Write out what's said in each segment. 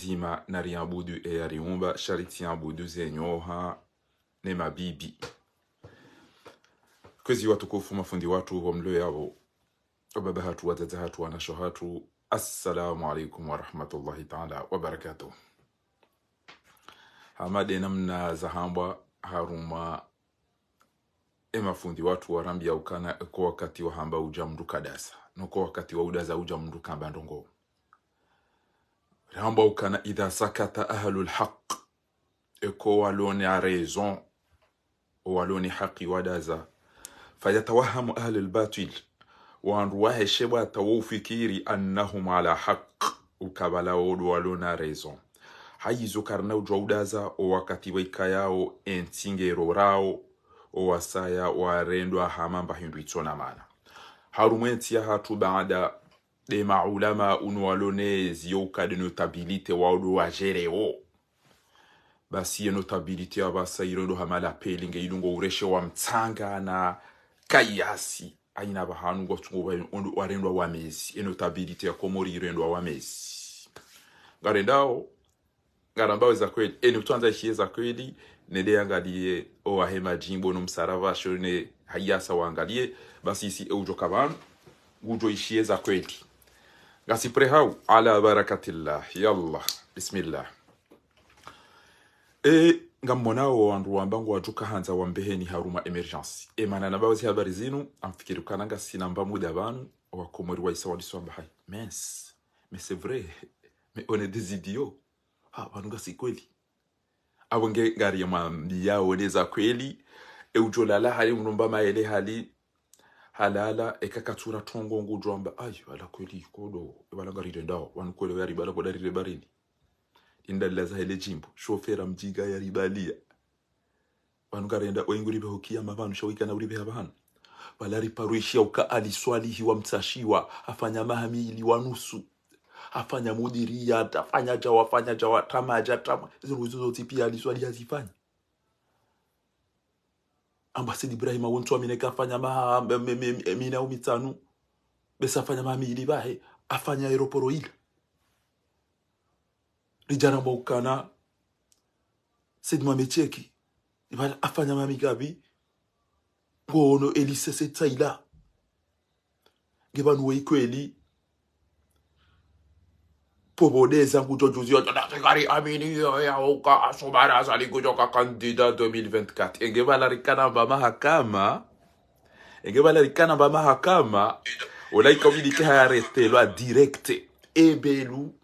zima nariabudu yariumba shariti abudu zenyoha ne mabibi. Kwezi watukufu mafundi watu wa mlo yao wababa hatu wazaza hatu wanasho hatu. Assalamu alaikum wa rahmatullahi ta'ala wa barakatuh. Hamade namna zahamba haruma mafundi watu warambia ukana kwa wakati wa hamba uja mdu kadasa nuko wakati wa udaza uja mdu kamba ndongo hamba ukana idha sakata ahlul haq eko walone a raison walone haqi wadaza fayatawahamu ahlul batil wanruwahe sheba tawufikiri annahum ala haq ukabala wodu walone a raison hayizo karna ujwa udaza o wakati waikayao entingero rao o wasaya warendwa hamamba hindu itona mana harumenti ya hatu baada de maulama unwalone ziyoka de notabilite waudu wajereo basi ya notabilite ya basa irondo hamala pelinge idungo ureshe wa mtanga na kayasi aina bahanu gotungo warendwa wamezi notabilite ya komori irendwa wamezi garambao za kweli nutuanza ishie za kweli nede angalie o ahema jimbo no msarava shone hayasa waangalie basi isi ujo kaban ujo ishie za kweli gasi prehau ala barakatillah yalla bismillah ngamonao wandu wambangu wajuka hanza wambeheni haruma emergency mana nabawazi habari zinu amfikiri kananga sinamba muda banu wakomori waisa waliswamba hai mais c'est vrai mais on est des idiots wanuga si kweli abonge ngari ya mambiya woneza kweli ujolala hali mnomba maele hali halala ekakatura tongo ngujwamba ayo ala kweli kodo balangari ndao wanukole yari bala kodari barini indalaza hele jimbo shofera mjiga yari balia wanugarenda oinguribe hokia mabanu shawika na uribe habana balari paruishia uka aliswalihi wa mtashiwa afanya mahamili wa nusu afanya mudiria afanya jawa tamaja tama hizo zote pia aliswali hazifanya ambassador Ibrahim wonto amineka afanya mina umitanu besa afanya mamili bahe afanya aeroporo ile rijana mbokana sedma mecheki ibala afanya mamigabi bono elise setaila gebanu wekweli pobodeza kujojuzio tatakari amini ya oka asomara azali kujoka kandida 2024 engebala rikana ba mahakama olaika vidike hayaretelwa directe ebelu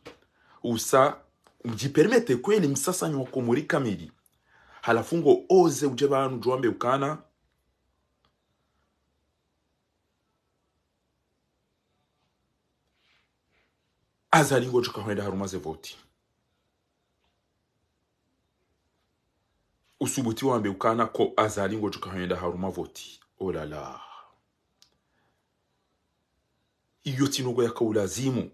usa mjipermete kweli msasa nyoko muri kamili halafungo oze ujebanu juambe ukana azalingo jukahoenda haruma ze voti usubuti wambe ukana ko azalingo jukahoenda haruma voti olala iyo tinogo yakaulazimu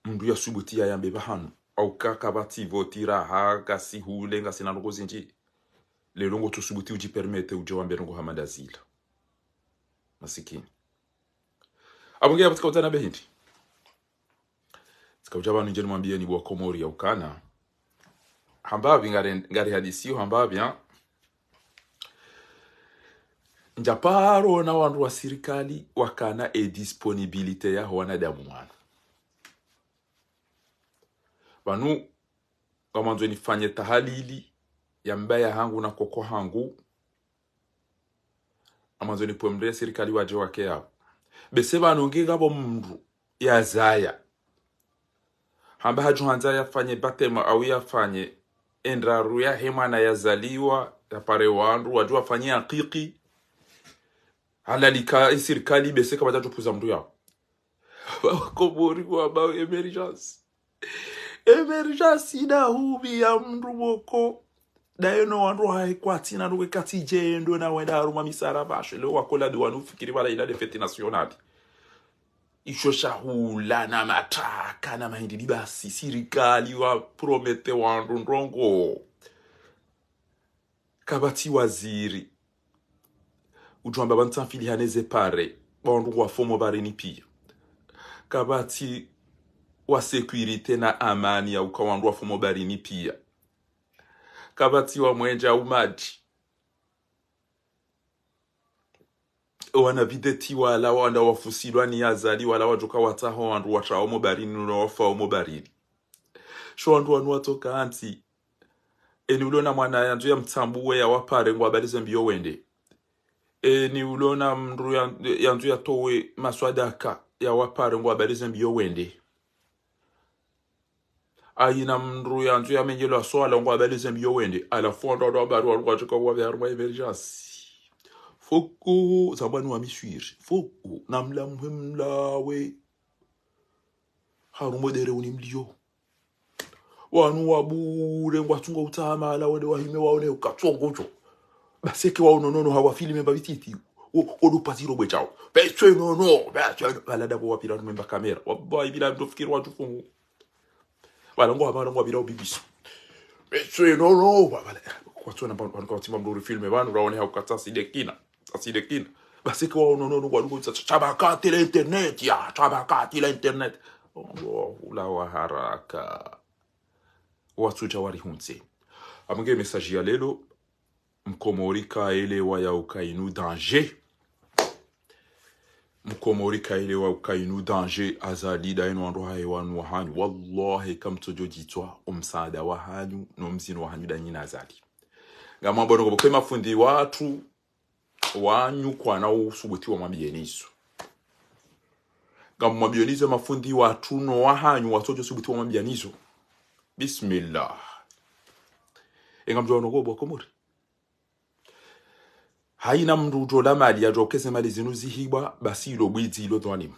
mndu ya subuti ya yambe bahanu au kakabati voti raha kasi hule ngasi nanugo zinji lelongo tusubuti ujipermete ujewambe nungo hamada zila masikini abonge yabatika utana behindi sikauja njeni mwambie ni bwa komori ya ukana hambabi ngari hadisiyo hambabi njaparo na wandu wa sirikali wakana disponibilite ya wanadamu wana banu wamanzo nifanye tahalili ya mbaya hangu na koko hangu amanzo nipomre sirikali waje wake yao bese banu ngigabo mndu ya zaya hamba hajuhanza yafanye batema au yafanye endraru ya hemana yazaliwa ya pare wandu wajua fanye akiki halalika sirikali bese kama tupuza mndu yao komori kwa bao emergency na hubi ya mndu woko daeno wandu haikwati na nduwe kati jendo na wenda haruma misara bashe leo wakola duwanu fikiri wala ila de fete nationali ishosha hula na mataka na mahindi basi sirikali wa promete wandu ndrongo kabati waziri ujwamba bantamfili haneze pare wandu wa fomo bareni pia kabati wa security na amani ya ukawandu wa fumo barini pia kabati wa mwenja umaji wana videti wala wana wafusilwa ni azali wala wajoka wataho wandu watrao mobarini unawafa mobarini sho wandu wanu watoka anti eni ulona mwana yanzu ya mtambuwe ya wapare ngwa balize mbiyo wende eni ulona mndu yanzu ya towe maswadaka ya wapare ngwa balize mbiyo wende aina mndu yanzu ya menjelo aswala ngwa balize mbiyo wende ala fondo ndo baru wajoka wabearwa emergency Foko zabanu wa misuir. Foko namla mlawe. Harumo dere unimlio. Wanu wabure ngwatunga utama la wende wahime waone ukatongojo. Baseke wa unonono hawa filime babititi. Odu patiro bwechao. Beche nono. Beche balada kwa wapira numemba kamera. Wabai bila mdofikiri watu fungu. Walango wa bila ubibisi. Beche nono. Kwa tuwa kwa tima mduri filme wanu raone haukata sidekina. Asidekina basi kwa unonono kwa lugu chabakati la internet ya chabakati la internet ula wa haraka watu jawari hunse amunge message ya lelo mkomorika elewa ya ukainu danger mkomorika elewa ukainu danger azali da eno ando haiwanu wahanyu wallahi kam tojo jitwa umsaada wahanyu no mzino wahanyu da nyina azali ngama bono kwa mafundi watu wanyu kwa na usubuti wa mabienizo gamu mabienizo mafundi watu no wahanyu watojo subuti wa mabienizo bismillah engamjo no komori haina mndu jola mali ya jokese mali zinu zihibwa basi ilo bwizi ilo dwanim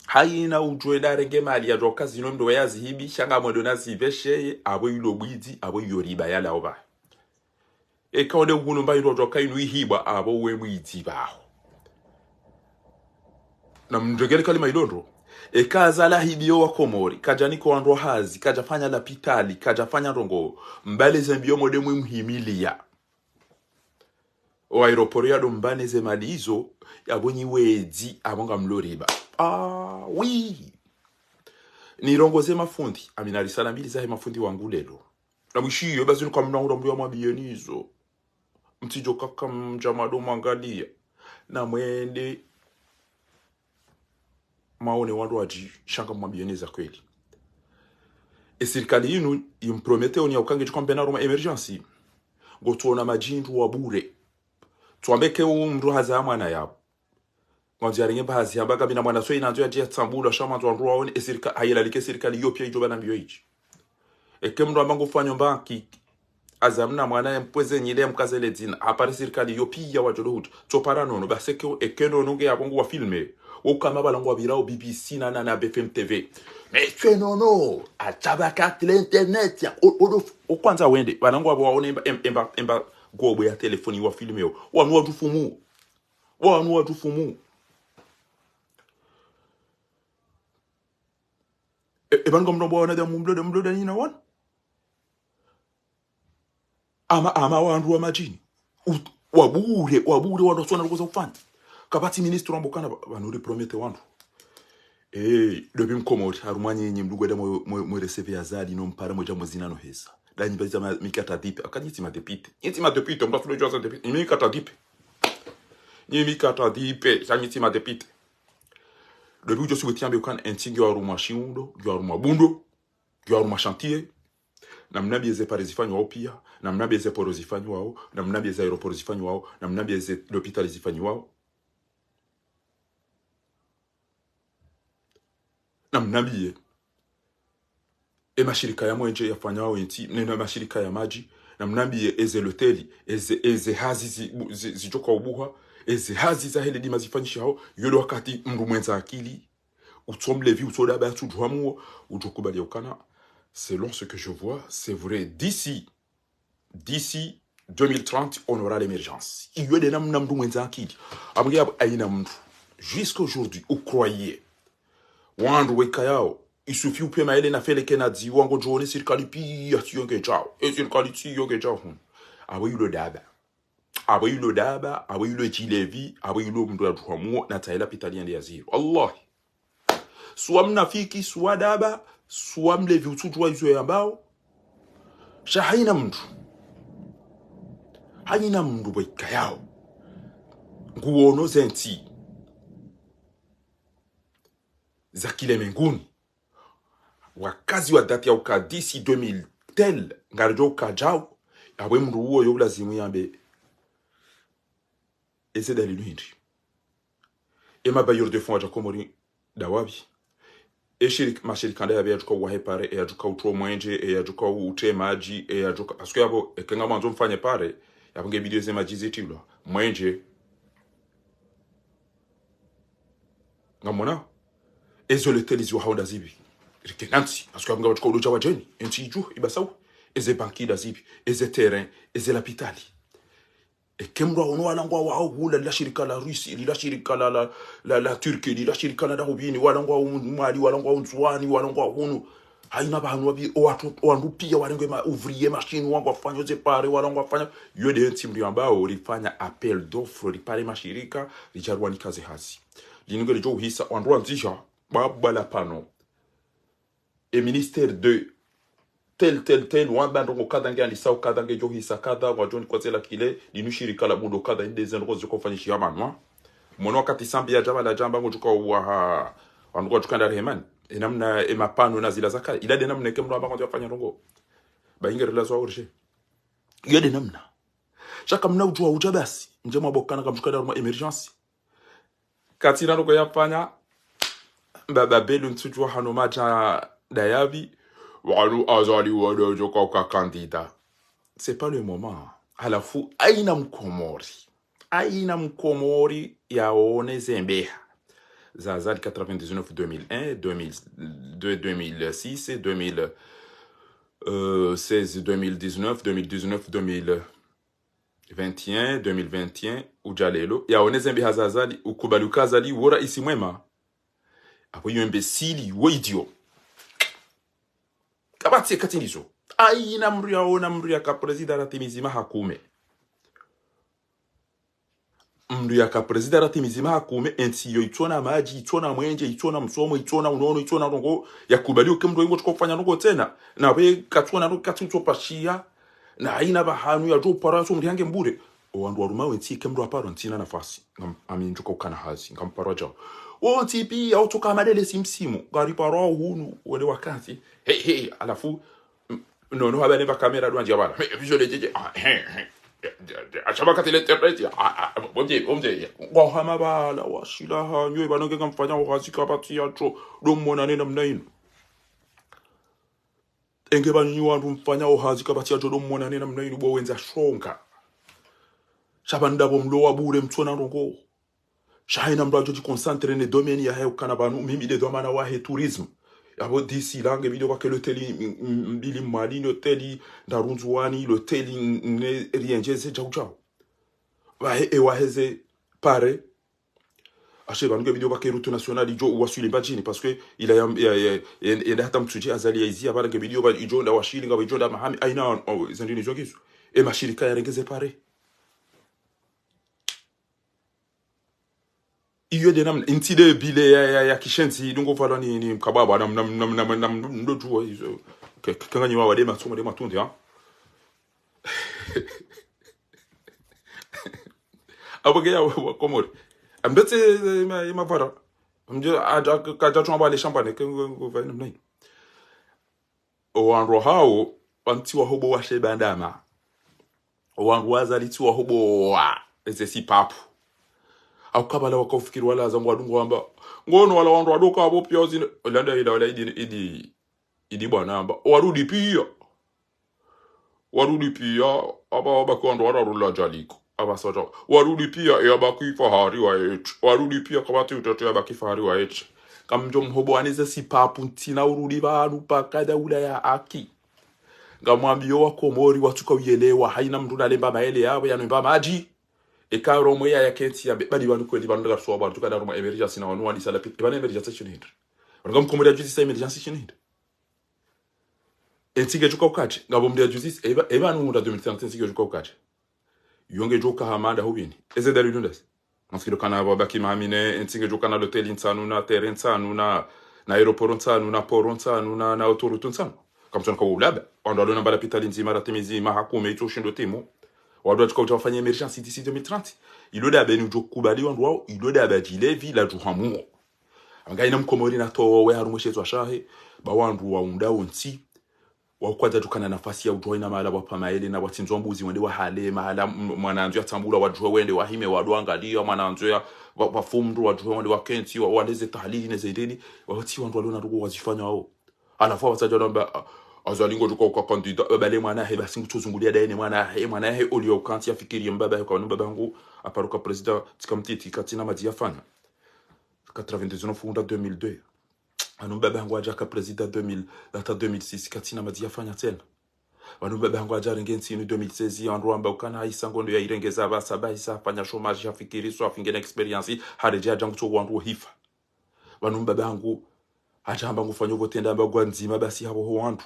haina ujoela renge mali ya jokazi ino mndo ya zihibi shanga mwodo na zibeshe abo ilo bwizi abo yoriba yala oba ekawde ugunu mba ilo joka inu ihibwa abo we mwizi bao na mndregele kalima ilondo kaza la hibiyo wa komori kaja niko wandro hazi kaja fanya la pitali kaja fanya rongo mbale zembiyo mode muhimilia o aeroporo ya dombane ze malizo yabonyi wedi abonga mloriba oui ni rongo ze mafundi aminali salambili za mafundi wangu lelo na mwishiyo basi nuka mnangu mbiyo mabienizo mtijo kaka mjamado mangalia na mwende maone wandu waji shanga mabieniza kweli serikali yinu impromete oni ukange chikombena roma emergency ngo tuona majindu wa bure tuambeke mndu haza mwana yabo ngwanzi aringe bahazi hambaga bina mwana so inanzo ya jia tsambula shama ndu waone serikali hayilalike serikali yopia ijoba na mbiyo ichi mndu ambango fanyo mbaki azamna mwana ya mpweze nyile mkazele zina apari serikali yopia wajolohutu topara nono baseke ekeno nonge abongo wa filme ukama balango wa birao BBC na BFM TV mais nono achabaka l'internet ya o kwanza wende balango wa waone emba gobo ya telefoni wa filme wanu wadufumu bango mnombo wana da mumblode nina wan ama wandu wa majini wabure wandu sona lukoza kufanya kabati ministro ambokana banuri promete wandu dobi mkomori harumanye nyi mdugweda mo receive azali no mpara moja mozina no hesa danyi baza mikata dipe akanyiti madepite mba fulo joza depite mikata dipe sanyiti madepite dobi ujo subuti ambe kan entingi wa ruma shiundo wa ruma bundo wa ruma chantier na mnabi ze parizifanywa wao pia na mnabi ze porozifanywa wao na mnabi ze aeroport zifanywa wao na mnabi ze hospital zifanywa wao na mnabi mashirika ya mwenje yafanya wao enti na mashirika ya maji na mnabi eze loteli eze hazi zijoka ubuha eze hazi za hele dima zifanyisha hao yodo wakati mndu mwenza akili utomble vi utoda ba tu dwamu ujokubali okana. Selon ce que je vois, c'est vrai, d'ici 2030, on aura l'émergence. Il y a des noms qui jusqu'à aujourd'hui, vous croyez, il suffit que vous na fait les Canadiens, ou en journée, c'est le calipi, et c'est le calipi, le daba. Abayu le daba, abayu le jilevi, abayu le mdouadouamou, na taïla pitalien de azir. Allah. suwa mnafiki, suwa daba, suwa mlevi utujua izo ya mbao. Sha haina mndu weka yao. Nguono zenti za kile menguni. Wakazi wa dati ya ukadisi 2000 tel ngarijo ukajao. Awe mndu uo yo lazimu yambe. Eze dalilu hindi. Ema bayor de fond ajakomori dawabi. Mashirikanda yabe yajuka uwahe pare, yajuka utro mwenje, yajuka ute maji, yajuka... Paske yabo, kenga manzo mfanye pare, yabo nge video ze maji zetibla. Mwenje. Ngamona? Ezo le telizi wa haonda zibi. Rike nansi. Paske yabo nga wajuka udoja wajeni. Enti iju, ibasawu. Eze banki da zibi. Eze terrain. Eze lapitali. Kemra ono alangwa wa hula la shirika la Rusi, la shirika la Turki, la shirika la Darubini, walangwa Mali, walangwa Nzwani, walangwa hunu. Haina bahanu wabi wanrupia walangwa ma ouvrier machine wangwa fanyo zepare walangwa fanya. Yode ntimri ambao rifanya appel d'offre ripare mashirika rijarwani kazi hazi. Linunge lijo uhisa wanruwa nzisha babala pano. Et ministère de tel wamba ngo kadange alisa kadange jo hisa kada wajoni kwa zela kile linushirika la mundo kada inde zenro zo kofanishi yamanwa mono wakati sambi ya jama la jamba ngo juka wa wango tukanda rehman enamna emapano na zila zakala ila de namna kemro amba ngo fanya rongo ba ingere la zo urje yede namna shaka mna ujua ujabasi njema bokana kamshukada ruma emergency katina rongo yapanya baba belu ntujua hano maja dayabi. C'est pas le moment. À la fou, aina mkomori ya one zembeha. Zazali 99 2001, 2002 2006, 2016 2019, 2019 2021, 2021 ujalelo. Ya one zembeha zazali ukubaluka zali wora isi mwema. Apo yu imbecili wo idiot. Kabati katinizo. Aina mria ka presida ratimizima hakume. Mria ka presida ratimizima hakume enti yo itona maji, itona mwenje, itona msomo, itona unono, itona rongo ya kubaliyo kemdo ingo tukofanya rongo tena. Na we katona rongo katuto pashia na aina bahanu ya jo paraso mrihange mbure. Owandu waruma wenti kemdo aparo ntina nafasi. Aminjuka ukana hazi. Ngamparo jao. O tipi autoka madele simsimu. Gari paro hunu wale wakati. Hey, alafu no habane ba kamera do anja bala visual jeje achaba katile interprete bomje ngo hama bala washila ha nyoy banonge ngamfanya wakazika bati yacho do mona nena mnaino enge banyu wandu mfanya wakazika bati yacho do mona nena mnaino bo wenza shonga shabanda bomlo wabure mtona rongo shaina mbajo ji concentre ne domaine ya kana banu mimi de domana wa he tourisme. Abo d'ici là, video kwa le teli mbili mali no teli ndarunzwani lo teli ne rienje se chau. Wa heze pare. Ache ba video kwa route nationale jo wasuli bajini parce que il a hata mtuje azali ya izi abara video ba ijo nda washili nga ijo nda mahami aina zandini jogizo. E mashirika ya regeze pare. Iyo de nam intide bile ya kishenzi dungo fala ni mkababa nam ndojuwa izo kanga nyiwa wade masomo de matunde ha aboge ya komori ambetse ma fara mje aja kaja chomba le champagne ke ngo va nam o anro hao anti wa hobo wa shebandama o anro azali ti wa hobo wa ese papu akabala wakafikiri wala zangu wadungu wamba ngono wala wandu wadoka abo pia zine landa ila wala idi bwana amba warudi pia aba kwa ndo wararula jaliko aba soja warudi pia ya baki fahari wa warudi pia kabati utoto ya baki fahari wa kamjo mhobo aneze si papu ntina urudi banu pakada ula ya aki ngamwambio wa komori watuka uyelewa haina mtu nalemba maele yabo yanomba maji ekaro moya ya kenti ya badi banu kweli banu daga so banu tukada ruma emergency na wanu sala pit banu emergency chinhindra ngam komori ya justice emergency chinhindra entige juka ukache ngabo mdia justice eba nu munda 2035 sige juka ukache yonge joka hamanda hubini eze dalu dundas nsikiro kana baba ki mamine entige joka na hotel insanu na terrain insanu na na aeroport nsanu na port nsanu na autoroute nsanu kamtona kwa ulaba ando alona mbala pitali nzima ratemizima hakume icho shindo temo wadwa tukauta wafanya emergency d'ici 2030 iloda abeni ujokubali wandu wao iloda abajilevi la juhamu anga ina mkomori na to we harumweshe twa shahe ba wandu waunda onti wakwaza tukana nafasi ya ujoina mala wapa maele na watinzwa mbuzi wende wahale mahala mwananzu ya tambula wajua wende wahime waduangalia mwananzu ya wafumdu wajua wende wakenti wandeze tahalili nezedeni wati wandu walona rugu wazifanya wao alafu wasaja namba azalingo tuko kwa kandida bale mwana he basi ngutuzungulia daene mwana he olio kanti afikiri mbaba kwa namba bangu aparuka president tikamtiti katina madia fanya 99 funda 2002 anumba bangu ajaka president 2000 data 2006 katina madia fanya tena anumba bangu ajaringe ntini 2016 anruamba ukana isangondo ya irengeza basa baisa fanya chômage afikiri so afingena experience hareja jangu to wandu hifa anumba bangu ajamba ngufanya ubotenda mbagwa nzima basi habo ho wandu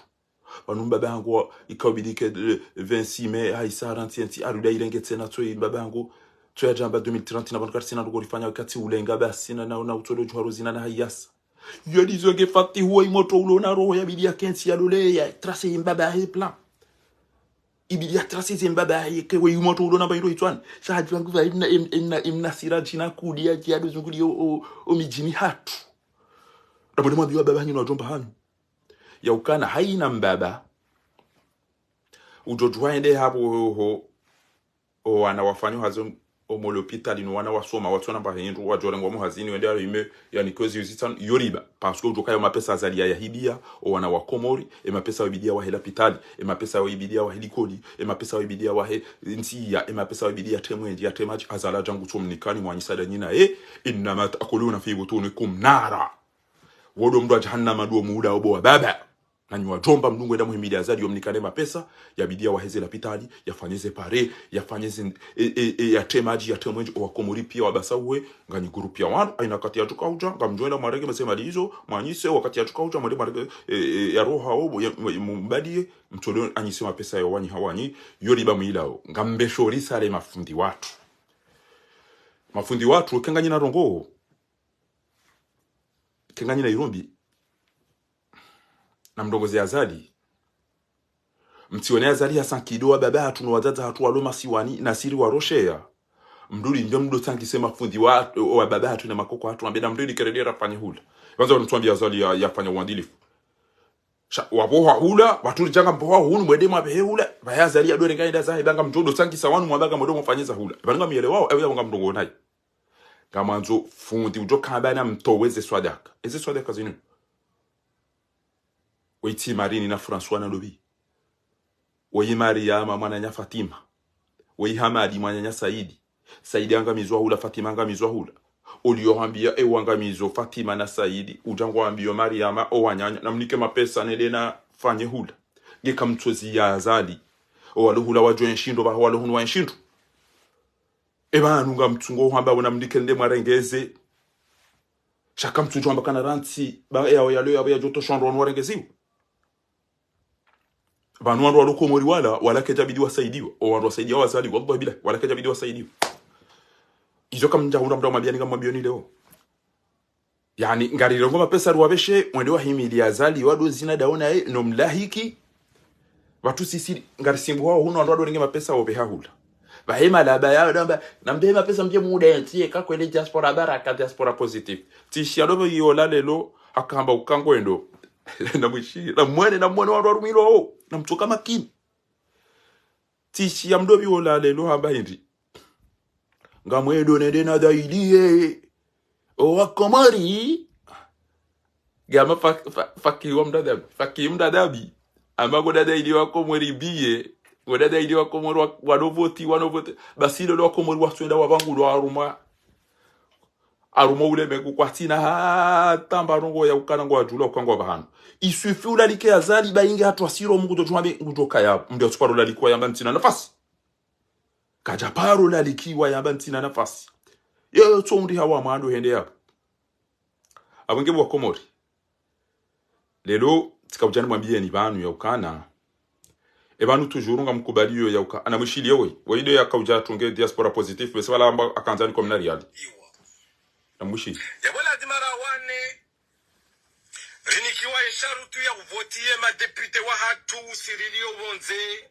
banumba bangu ikabidike 26 mai haisa 41 aruda irenge tena to babangu to ajamba 2030 na bantu sina ndugorifanya wakati ulenga basi na utolo jwarozina na hayasa yodizo ge fati huwa imoto ulona roho ya bidia kensi ya lole ya trace imbaba he plan ibidia trace imbaba he ke we imoto ulona bayiro itwan shaji wangu va imna sira jina kudia jiado zunguli o mijini hatu ndabona mwabiwa baba nyino jomba hanu ya ukana haina mbaba ujojwaende hapo wana wafanyo hazo omolopitali no wana wasoma watona ba hindu wajorengo mu hazini wende arime yani kozi uzitan yoriba parce que ujokayo mapesa azalia ya hibia wana wakomori mapesa wabidia wa hela pitali mapesa wabidia wa helikoli mapesa wabidia wa ntia mapesa wabidia temwendi ya temaji azala jangu tumnikani mwanyisada nyina innamat akuluna fi butunikum nara wodo mdu jahannama do muda obo wa baba na ni wajomba mnungu enda muhimidi azadi yomnikane mapesa yabidia waheze la pitali yafanyeze pare yafanyeze ya temaji ya temwenji wakomori pia wabasawe ngani grupu ya wanu aina kati ya tukauja ngamjoenda marege mesema lizo mwanyise wakati ya tukauja mwende marege ya roha obo mbadie mtoleo anyise mapesa ya wani hawani yoriba mwilao ngambeshori sale mafundi watu kenganyi na rongo kenganyi na irombi na mdogozi azali mtione azali hasan kidoa baba hatu wazaza hatu waloma siwani na siri wa roshea mduli ndio mdo tangi sema fundi wa baba hatu na makoko hatu ambeda mduli keredera fanya hula kwanza wanatuambia azali yafanya uadilifu waboha hula watu janga mboha hunu mwede mabehe hula baya azali adore ngaida zahe banga mjodo tangi sawanu mwabaga mdomo mfanyeza hula banga mielewa ewe nga mdongo nayi ngamanzo fundi ujoka bana mtoweze swadaka eze swadaka zinu Oiti Marini na François na lobi. Oyi Mariama mwananya Fatima. Oyi Hamadi mwananya Saidi. Saidi angamizwa hula, Fatima angamizwa hula. Olio hambia wangamizo Fatima na Saidi. Ujango hambio Mariama wanyanya. Na mnike mapesa nedena fanye hula. Geka mtozi ya azali. Walo hula wajo enshindo ba walo hunu wa enshindo. Eba anunga mtungo hamba wana mnike nde marengeze. Shaka mtujo hamba kanaranti. Ba ea oyalo ya joto shondro wanu warengeziwa. Banu wandu komori wala kejabidi wasaidiwa o wandu wasaidiwa wazali wallahi bila wala kejabidi wasaidiwa izo kama njahura mda mabiani kama mabioni leo yani ngari rongo mapesa ruwabeshe mwende wa himili azali wadu zina daona no mlahiki watu sisi ngari simbu wao huno wandu ringe mapesa obeha hula bahema la baya namba nambe mapesa mje muda yantie ka kwele diaspora baraka diaspora positive tishi adobo yola lelo akamba ukangwendo na mwishi na mwene wandu warumilo na mtoka makini tishi ya mdobi wola lelo hamba hindi ngamwedo nede na dailie o wakomari gama faki mdadabi ama godadaili wakomori biye godadaili wakomori wanovoti basi lelo wakomori waswenda wabangu lo aruma ule megu kwa tina hata mbarongo ya ukanango wa jula ukango bahano isufi ulalike azali bainge hatu asiro mungu tojumabe ujoka ya mdia tuparo lalikuwa yamba ntina nafasi kajaparo lalikiwa yamba ntina nafasi yo tsondi hawa maando hende yapo abangebu wa komori lelo tikabujani mwambie ni banu ya ukana ebanu tujurunga mkubaliyo ya ukana anamwishili yewe waido ya kauja tunge diaspora positive bese wala amba akanzani komunari yali na mwishi yabola dimara wane rinikiwa sharutu ya uvotie madepute wa hatu sirilio bonze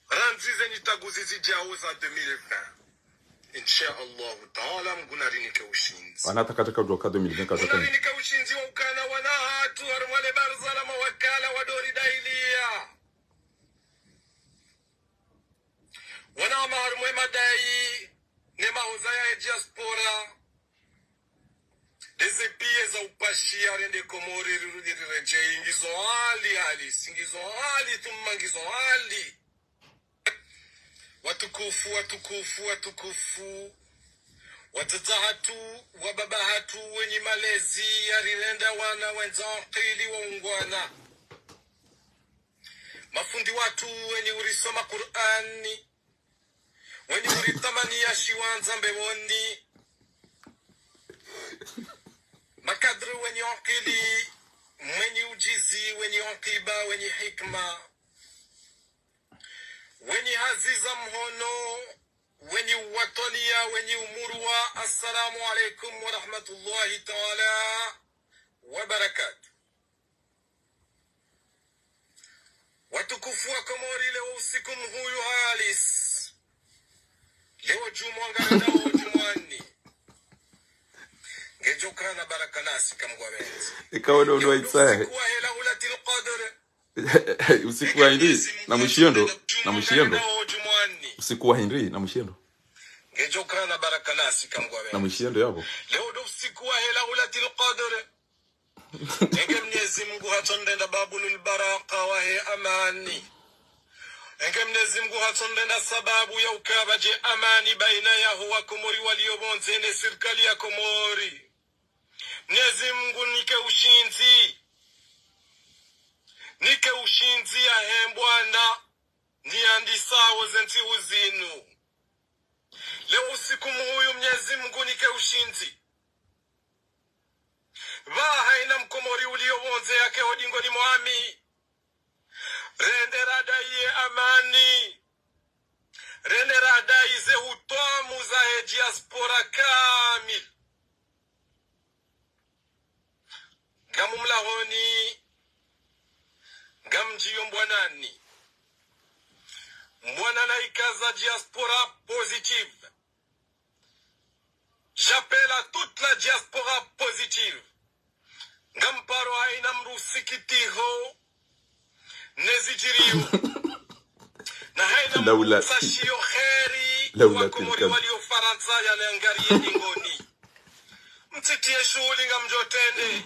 ranzize nitaguzi zijao za 2020 insha Allah taala mguna rinike ushinzi anataka kudoka 2020 mguna rinike ushinzi wa ukana wana hatu harumale barzala mawakala wa dori dailia wana maharumwe madai nema hozaya ya diaspora Deze pie za upashi arende Komori rireje ingizo hali halisi ingizo hali tumangizo hali watukufu watukufu watukufu watata hatu wababa hatu wenye malezi yarirenda wana wenzaqili waungwana mafundi watu wenye urisoma Qur'ani wenye uritamani ya shiwanza mbewoni makadru wenye akili wenye ujizi wenye akiba wenye hikma wenye haziza mhono wenye watolia wenye umurwa. Assalamu alaikum wa rahmatullahi ta'ala wa barakatuh. Watukufu wa Komori, leo usiku huyu halis leo jumwangana nao jumwani ngejokana barakanasi kamgwabenzi ikawa ndo waitsaye kwa hela ulatil qadr usiku wa Hindi na mshindo usiku wa Hindi na mshindo ngejokana barakanasi kamgwabenzi na mshindo yabo leo ndo usiku wa hela ulatil qadr enge Mwenyezi Mungu hatondenda babulul baraka wa he amani enge Mwenyezi Mungu hatondenda sababu ya ukabaje amani baina ya huwa Komori waliobonze ne serikali ya Komori. Mwenyezi Mungu nike ushinzi ya hembwana niandisawo zenti uzinu leo usiku huyu Mwenyezi Mungu nike ushinzi haina Mkomori uliobonze yake hodingo ni mwami rendera daiye amani rendera daize utomu za diaspora kamil gamumlahoni gamjiyo mbwanani mbwanana ikaza diaspora positive. J'appelle à toute la diaspora positive. Ngamparo haina mrusikitiho nezijiriyo na haina msashio kheri wa Komori walio Faransa yanaangarie dingoni mtitie shughuli ngamjotende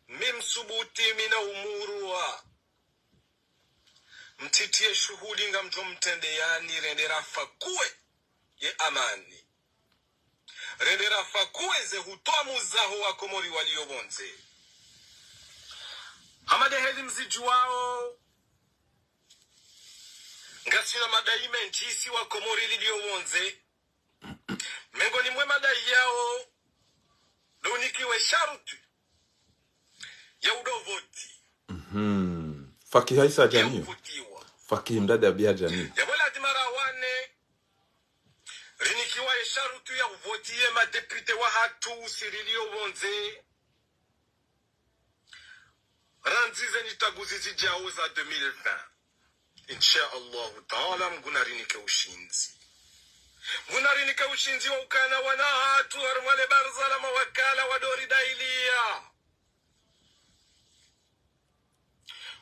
mimsubuti mina umurua mtitie shughuli ngamjomtende yani rendera fakue ye amani rendera fakue ze hutomu zaho wa Komori waliobonze hamade heli mzijuao ngasina madai menjisi wa Komori liliobonze mengoni mwe madai yao donikiwe sharutu ya udovoti Faki haisa jamii Faki mdada bia jamii ya wala dimara wane rinikiwa sharutu ya uvotie madepute wa hatu sirilio bonze ranzize nitaguzi zijao za 2020 insha Allah taala mguna rinike ushinzi wa ukana wana hatu harumale barzala mawakala wa dori dailia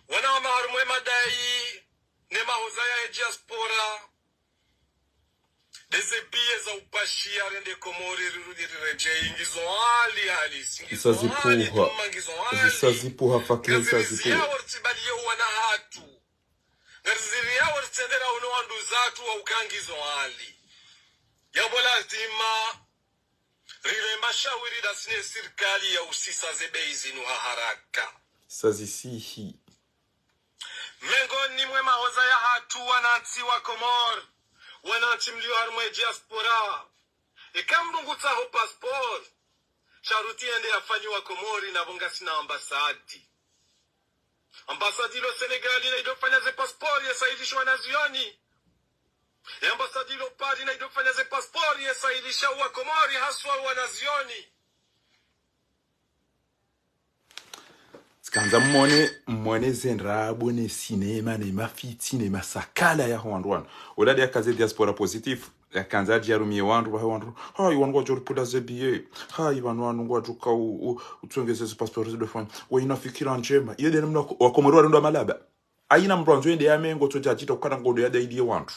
wana maharumwe madai nema hozaya ya diaspora deze pie za upashi arende Komori rireje ingizo hali halisi isazipuha Faki isazipuha wartibaliyo wana hatu ngariziriya wartendera uno wandu zatu wa ukangizo hali yabo lazima rire mashawiri da sine serikali ya usisa zebeizi nuha haraka sazisihi mengoni mwe mahoza ya hatu wanansi wa Komori wananchi mlio harumwe diaspora ikamdungu taho passport sharuti ende afanyiwa Komori na bonga sina ambasadi lo Senegali na idofanya ze passport ya saidishwa na zioni ambasadi lopari na idofanya ze pasipori yesailisha wa Komori haswa wanazioni Kanza mwone zenrabo ne cinema ne mafiti ne masakala ya hwandwan. Ola dia kaze diaspora positif. Ya kanza jarumie wandu wa wandu. Ha iwangu wa jori puda zebiye. Ha iwangu wa juka utuengeze ze passport de fond. Wa inafikira njema. Iyo dena mna wakomoro wa malaba. Aina mbranzo ende ya mengo to jajita ukana ngodo ya daidi ya wandu.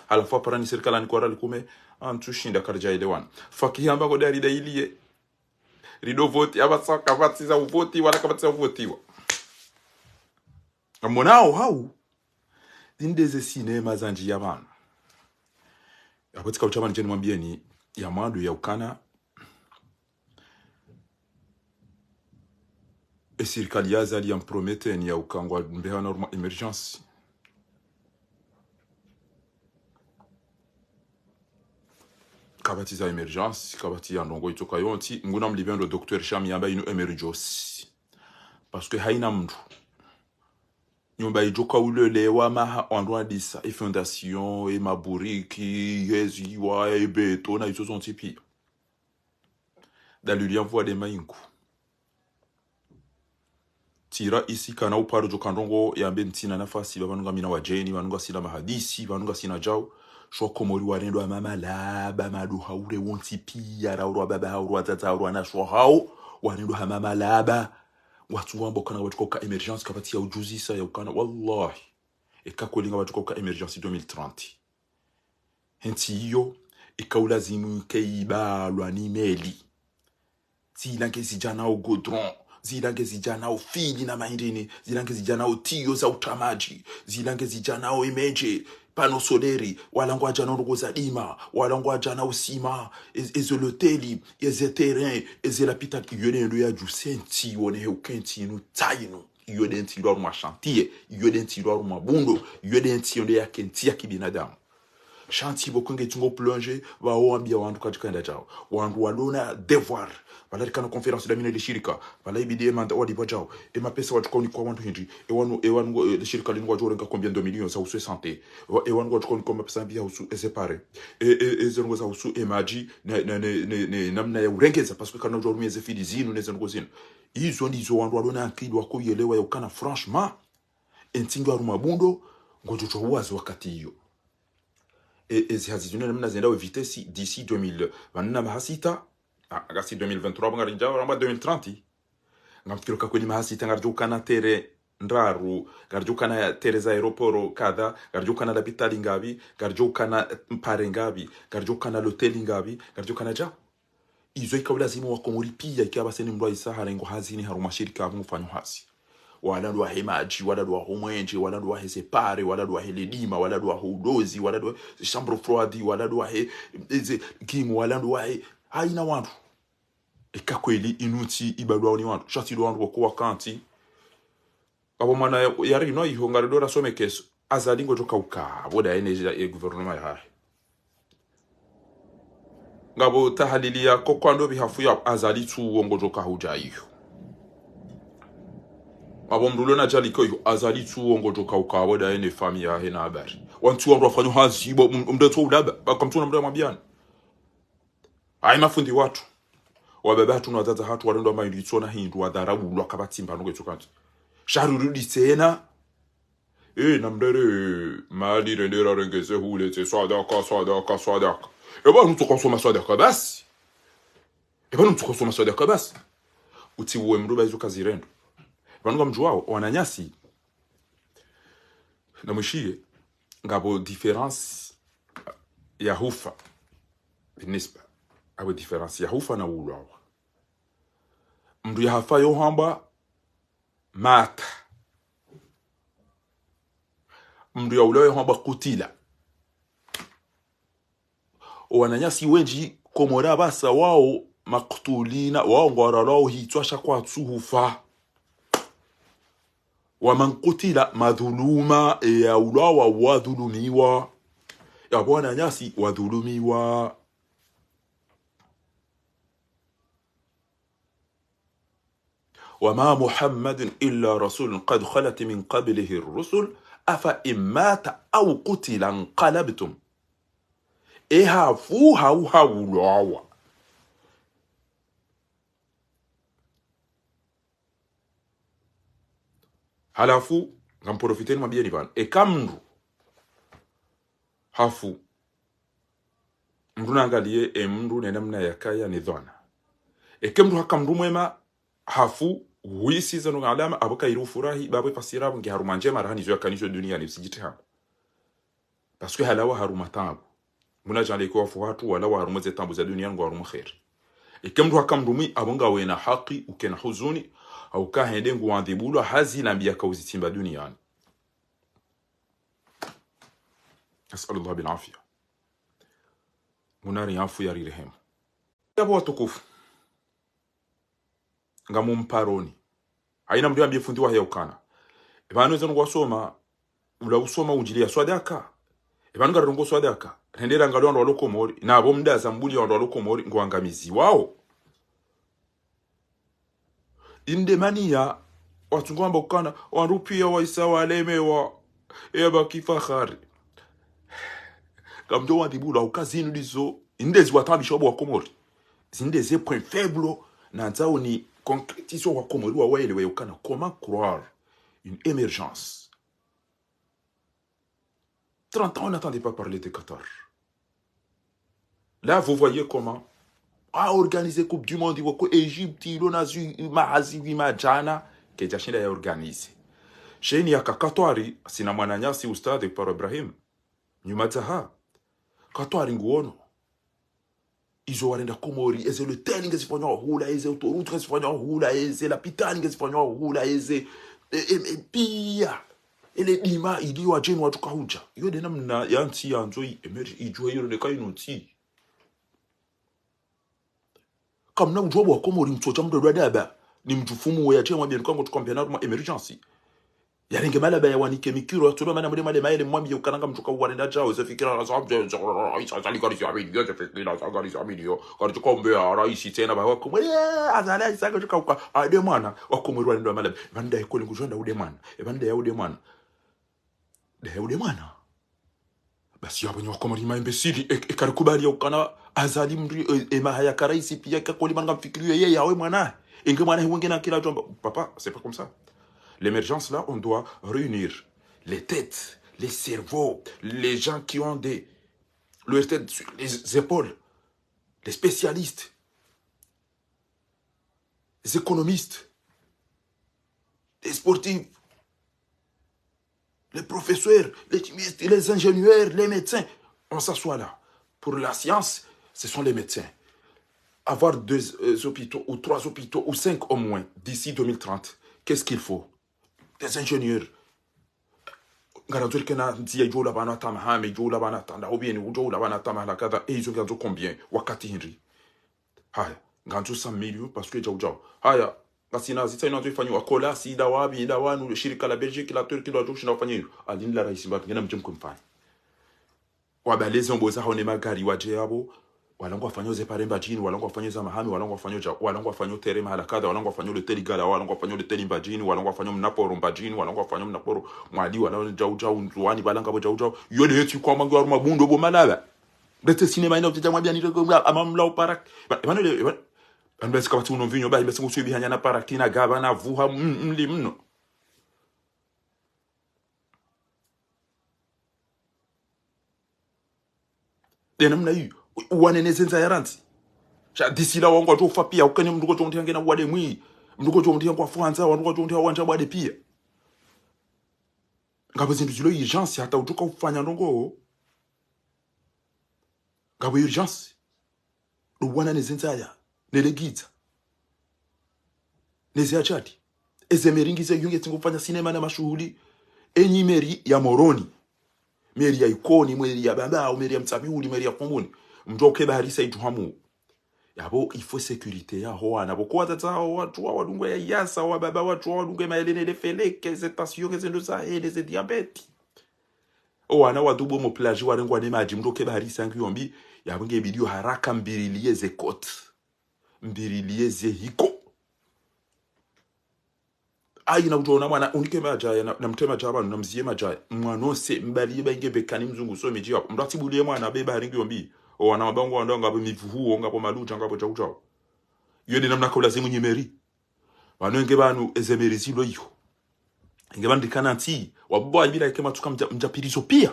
Halafu parani serikala ni kwa likume antushinda karja ide wan. Fakihamba ngodo ya rida iliye. Rido voti abasa kabatiza uvoti wala kabatiza uvotiwa. Amonao hau zindeze cinema zanji yabana. Apotika uchama njeni mwambieni ya madu ya ukana serikali yazali ya mpromete ni ya ukangwa mbeha norma emergency. Kabati za emergence, kabati ya ndongo itoka yonti, nguna mlibendo Dr. Shami yamba inu emergency. Parce que haina mdu. Nyumba ijoka ulele wa maha andwa disa, e fondation, e maburiki, yezi, wa, e beto, na iso son tipi. Daluli envoie de mainku. Tira isi kana uparo jo kandongo yambe ntina nafasi, babanunga mina wajeni, banunga sina mahadisi, banunga sina jao. Shwa komori warendo wa mama laba madu haure wonti pia rauro baba hauro tata hauro na shwa hao warendo ha mama laba watu wambo kana watu koka emergence kapati ya ujuzi sa ya ukana wallahi ekakolinga watu koka emergence 2030 henti hiyo ikaulazimu keiba lwani meli zilange zijana au godron zilange zijana au fili na mahindini zilange zijana au tiyo za utamaji zilange zijana au imeje pano soleri walangwa jana urugoza dima walangwa jana usima ezoloteli ezeterrain ezelapita yone ndo ya jusenti wone heukenti no taino yode ntiro mu chantier yode ntiro mu bundo yode ntiro ya kenti ya kibinadamu chantier bokonge tungo plonger wa oambia wandu katika nda jao wandu walona devoir wala kana conference da mine de shirika wala ibidi manda wadi bajao e mapesa watu koni kwa wandu hindi e wanu de shirika lingwa jorenga combien de millions ça ou 60 e wanu watu koni kwa mapesa bia usu séparé e zongo za usu emaji ne namna ya urengeza parce que kana jorumie ze fili zinu ne zongo zinu izo ndizo wandu walona akili wako yelewa yokana franchement entingo aruma bundo ngojo cho wazi wakati hiyo ezi hazijune namna zenda eviter si d'ici 2000 vanna mahasita agasi 2023 ngari njao ramba 2030 ngamtiroka kwenye mahasita ngarjuka na tere ndaru ngarjuka na tere za aeroporo kada ngarjuka na lapitali ngabi ngarjuka na mpare ngabi ngarjuka na hoteli ngabi ngarjuka na ja izo ikabula zimu wakomuri pia ikaba seni mlwa isahara ngo hazini haruma shirika amufanyo hasi wala dwa hemaji wala dwa homwenje wala dwa hesepare wala dwa heledima wala dwa hudozi wala dwa chambre froide wala dwa kimu wala dwa haina wantu ekakweli inuti ibadwa ni wantu shati dwa wantu kwa kanti abo mana yari no ihongare dora some keso azalingo joka uka boda energy ya gouvernement ya ngabo tahalilia ko kwando bihafu ya azali tu wongo joka huja hiyo abo mrulo na jali ko azali tu wongo joka uka boda ene family ya hena habari wantu wantu wafanyo hazi bo mdeto ulaba bakamtuna mdo mabiana ai mafundi watu wababa tuna wazaza hatu walendo maindi tsona hindu wadharabu lwakabatimba nge tukanti sharurudi tena na mdere mali rendera rengeze hule te sadaka eba nutu konsoma sadaka basi uti uwe mruba izo kazirendo banuga mjuwao wananyasi na mshie ngabo difference ya hufa binisba abo difference ya hufa na ulwa mdu ya hafa yo hamba mata mdu ya ulwa yo hamba kutila wananyasi wenji komora basa wao maktulina wao ngwara lao hitwasha kwa tsuhufa wa man kutila madhuluma ya ulwa wa wadhulumiwa ya wananyasi wadhulumiwa وما محمد إلا رسول قد خلت من قبله الرسل afa imata au qutila nqalabtum hafu hauloawa. Halafu ngamprofiteni mabieni bana kamndu hafu mndu naangalie mndu nena mna yakaya ni dhana kemndu hakamndu mwema hafu huisi zanu ngalama abuka iru furahi babwe fasira ngi haruma njema rahani zo yakanizo dunia ni sijite hapo parce que halawa haruma tabu muna jale ko afu watu wala wa haruma zetambu za dunia ngo haruma khair kemndu hakamndu mwi abunga wena haki ukena huzuni au kahende ngo andibulu hazi nambia kauzitimba duniani. Asallallahu bil afia. Munari afu ya rirehemu. Yabo watukufu. Ngamu mparoni. Haina mdu ambie fundiwa haya ukana. Ebanu zanu wasoma ula usoma ujili ya swadaka. Ebanu garongo swadaka. Rendera ngalo ndo waloko mori na abo mda zambuli ndo waloko mori ngo angamizi wao. Indemania watu ngamba ukana warupia waisawa lemewa eba kifahari. Kamdo wandibula ukazinu dizo indezi watabishobo wa Komori zindeze point faible na nzao ni concrétisation wa Komori wa waelewe ukana comment croire une émergence. 30 ans on n'entendait pas parler de Qatar. Là vous voyez comment organiser Coupe du Monde wako Egypte ilonazu maazi vimajana kejashinda ya organize sheni ya kakatwari sina mwananyasi ustadi para Ibrahim nyumataha Katwari nguono izo warenda Komori eze le teni ngezifanywa hula eze utorutu ngezifanywa hula eze la pitani ngezifanywa hula eze pia ele dima iliyo ajeni watu kahuja iyo dena mna yanti yanzo ijua hiyo ndeka inuti kamna ujobo wa Komori mtocha mdo dwadaba ni mtufumu ya chema bien kwangu tukampiana ma emergency yaringe malaba ya wanike mikiro tuba mana mule male maele mwambi ukananga mtuka warenda jao zefikira razabje azali kari siamini yote fikira azali siamini yo kari tukombe rais tena ba wako mwe azali isaka tuka ade mwana wako mwe rwanda malaba banda ikole ngujanda ude mwana banda ya ude mwana de ude mwana basi yabo ni wako mwa imbesili karikubali ukana azali mri mahaya karaisi pia kakoli manga mfikirio yeye yawe mwana inge mwana wengine kila jomba papa c'est pas comme ça. L'émergence là, on doit réunir les têtes, les cerveaux, les gens qui ont leur tête sur les épaules, les spécialistes, les économistes, les sportifs, les professeurs, les chimistes, les ingénieurs, les médecins. On s'assoit là. Pour la science, ce sont les médecins. Avoir 2 hôpitaux ou 3 hôpitaux ou 5 au moins d'ici 2030, qu'est-ce qu'il faut? Des ingénieurs. Garantir que na ntia jola bana tama hame jola bana tanda obieni jola bana tama la kada et ils ont combien wakati henry haya nganzo 100 millions parce que jao haya ngasina zita ina tufanywa kola si dawabi dawanu shirika la Belgique la Turquie la Russia nafanywa alini la rais mbaki ngena mjimko mfanya wabalezi omboza hone magari waje yabo walango wafanyo ze paremba jini walango wafanyo za mahami walango wafanyo tere mahala kada walango wafanyo le teli gala walango wafanyo le teli mbajini walango wafanyo mnaporo mbajini walango wafanyo mnaporo mwadi walango jau nzuani balanga bo jau yole yetu kwa mangu aruma bundo bo malaba ndete sinema ina utja mwabia ni amamla oparak banole banbesi kabati uno vinyo ba mbesi ngusubi hanya na parakina gaba na vuha mno dena mna yu waneneza yaranti cha disila wangu watu fapia ukani mnduko chonti ngena wade mwi mnduko chonti kwa Franza wanduko chonti wanja wade pia ngabo zindu zilo urgence hata utuka ufanya ndongo ngabo urgence wana nezenza ya nelegiza neze achati ezemeringize yunge tingufanya sinema na mashuhuri enyi meri ya Moroni meri ya Ikoni meri ya Baba meri ya Mtsabiuli meri ya Kombuni mjoke bahari saitu hamu yabo ifo sécurité ya ho ana boko watata watu wadungwe ya yasa wa baba watu wadungwe maelene de feleke zetasio ke zendo za ele diabete o ana wadubo mo plage warengwa ne maji mjoke bahari sangu yombi yabunge bidio haraka mbirilie ze cote mbirilie ze hiko aina utaona mwana unike majaya na mtema jaba na mzie majaya mwanose mbali bainge bekani mzungu so meji hapo mratibulie mwana beba haringi ombi o wana mabango wanda ngabo mivuhu ngabo maluja ngabo chauchao yode namna ko lazimu nyimeri wanenge banu ezemeri zilo yo nge bandikana nti wabwa bila kema tuka mjapirizo pia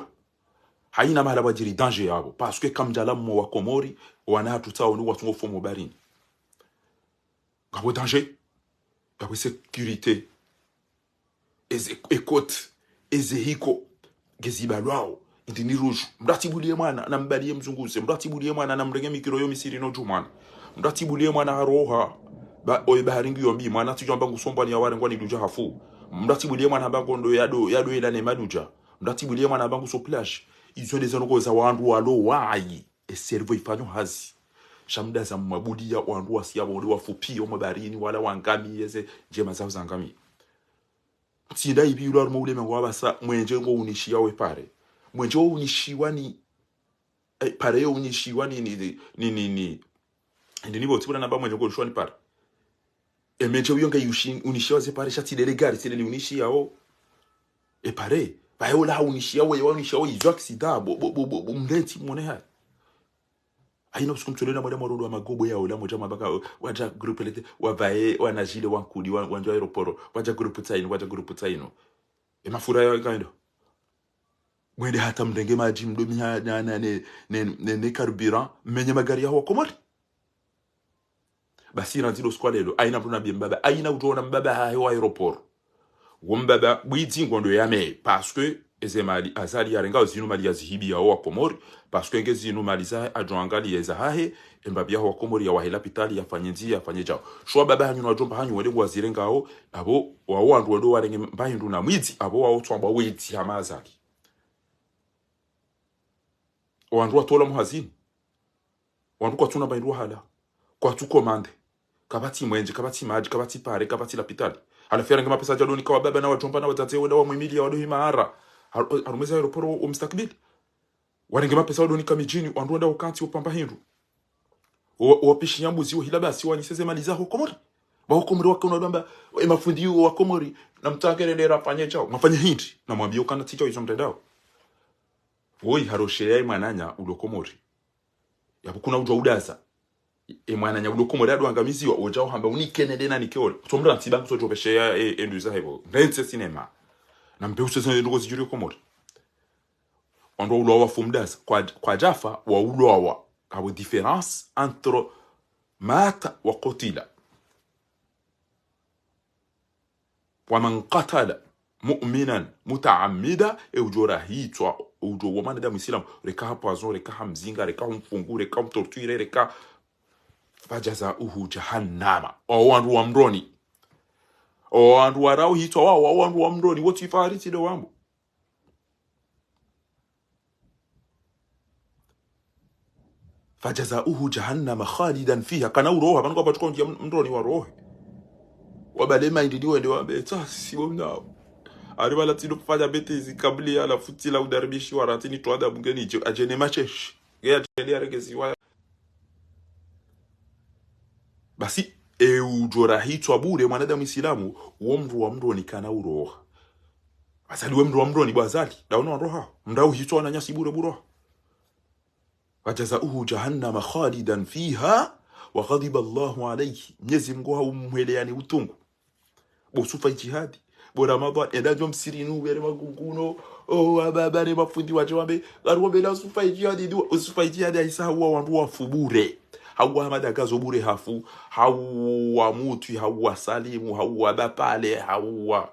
haina mahala bajiri danger yabo parce que comme jala mo wa Komori wana tutao ni watu ngofomo barini ngabo danger ngabo sécurité écoute ezehiko gezibalwao indini rouge mratibulie mwana na mbalie mzunguse mratibulie mwana na mrenge mikiro yo misiri no jumana mratibulie mwana haroha ba oy baharingi yombi mwana tujamba ngusomba ni yaware ngwani duja hafu mratibulie mwana bango ndo yado ila ne maduja mratibulie mwana bango so plage izo des anoko za wandu walo wayi e servo ifanyo hazi shamda za mabudi ya wandu wasiyabo ndo wafupi o mabarini wala wangami yeze jema zao zangami tida ibi ulo armo ule mengo abasa mwenje ngo unishia we pare mwenje ngo unishiwa ni pare yo unishiwa ni nibo tibona namba mwenje ngo ushwa ni pare e mwenje uyonga yushin unishiwa ze pare shati dele gari tele unishia o e pare bayo la unishia we unishiwa we izo accident bo mndeti mone ha aina usikumtolena mwada mwarodo wa magobo yao la moja mabaka waja grupu lete wabae wanajile wankudi wanjo aeroporo waja grupu taino e mafura yao kaindo mwende hata mdenge maji mdomi ne carburant menye magari yao Komori basi ranzilo skwalelo aina mtuna mbaba aina utuona mbaba hayo aeroporo wombaba bwiti ngondo yame parce que ezemali azali yarenga zinu mali yazihibi ya wa Komori parce que ngezinu mali za adwangali yeza hahe embabia wa Komori ya wahela pitali yafanyenzi yafanyeja shwa baba hanyu najomba hanyu wele wazirengao abo wa ndu ndo warenge mbahindu na mwiti abo wa utwamba weti hamazaki wandu watola muhazini wandu kwa tuna baindu hala kwa tu komande kabati mwenje kabati maji kabati pare kabati lapitali alafia ngema pesa jadoni kwa baba na wajomba na watate wenda wa mwimili ya wadu himahara arumeza aeroporo umstakbili warengema pesa wadu nikamijini wandu wenda wakanti upamba hindu wapishi nyambuzi wa hilabasi waniseze mali za Komori ba Komori wakona bamba mafundi wa Komori na mtagerelera fanye chao mafanye hindi na mwambie ukana ticho hizo mtandao woi haroshe ya mananya ulo Komori yakuna ujwa udaza mwananya ulo Komori adu angamiziwa ojao hamba unikenede na nikeole tomra ntiba so jopeshe ya enduza hebo ndetse cinema na mbeuse zene ndogo zijuri Komori ondo ulo wa fumdaza kwa Jafa wa ulo wa abo différence entre mata wa qutila wa man qatala mu'minan muta'ammida ujora hitwa ujo wamana da muslim reka poison reka hamzinga reka mfungu reka torture reka fajazahu jahannama o wandu wa mroni o wandu warau hitwa wa wandu wa mroni wotu ifariti do wambo fajazahu jahannama khalidan fiha kana uroha bango batukonja mroni wa roho wabalema indidi wende wabeta sibomna ari bala tino kufanya betezi kabli ala futila udarbishi waratini twada bungeni ajene machesh ya jeli aregezi wa basi ujora hitwa bure mwanadamu Islamu uo mru wa mroni kana uroha asali we mru wa mroni bazali daona roha mndau hitwa na nyasi bure bure wajazahu jahannama khalidan fiha wa ghadiba Allahu alayhi Mwenyezi Mungu haumweleani utungu bosufa jihadi bo Ramadan edajo msirinu bere magunguno ababa ne mafundi waje wambe garombe la sufa jihadi do usufa jihadi aisa huwa wandu wafubure hawa madagazo bure hafu hawa mutu hawa salimu hawa bapale hawa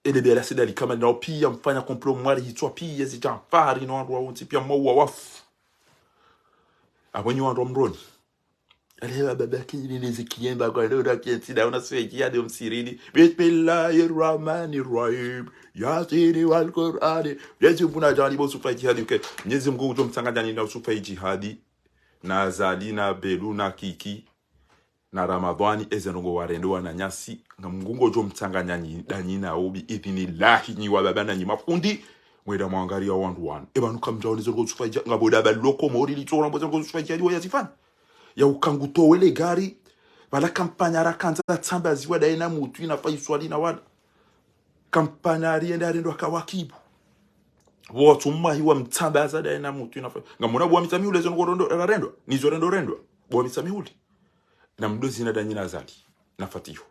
ele bela sidali kama na pia mfanya complot mwali hitwa pia zijafari no wandu wonti pia mwa wafu abonyi wandu mroni ale baba kini nizikiemba kwa leo rakienti da unaswejia de msirini bismillahirrahmanirrahim yatini wal qur'ani yesu buna jani bo sufa jihadi ke Mwenyezi Mungu utomtanganya ni na sufa jihadi na zalina beluna kiki na Ramadhani ezenongo warendo na nyasi na Mungu utomtanganya ni danyina obi idhinillahi ni wababa na mafundi mweda mwangaria wandu wan eba nukamjao zongo sufa jihadi ngaboda ba loko mori litora mbozo sufa jihadi wa yazifana ya ukanguto wele gari wala kampanya rakanza tsamba ziwa daina mutu inafai swali na wada kampanya rienda rendo akawakibu watu mmahi wa mtsamba za daina mutu inafai ngamona bwa mitami ule zo ngondo rendo nizo rendo bwa mitami ule na mdozi na danyina zali na fatiho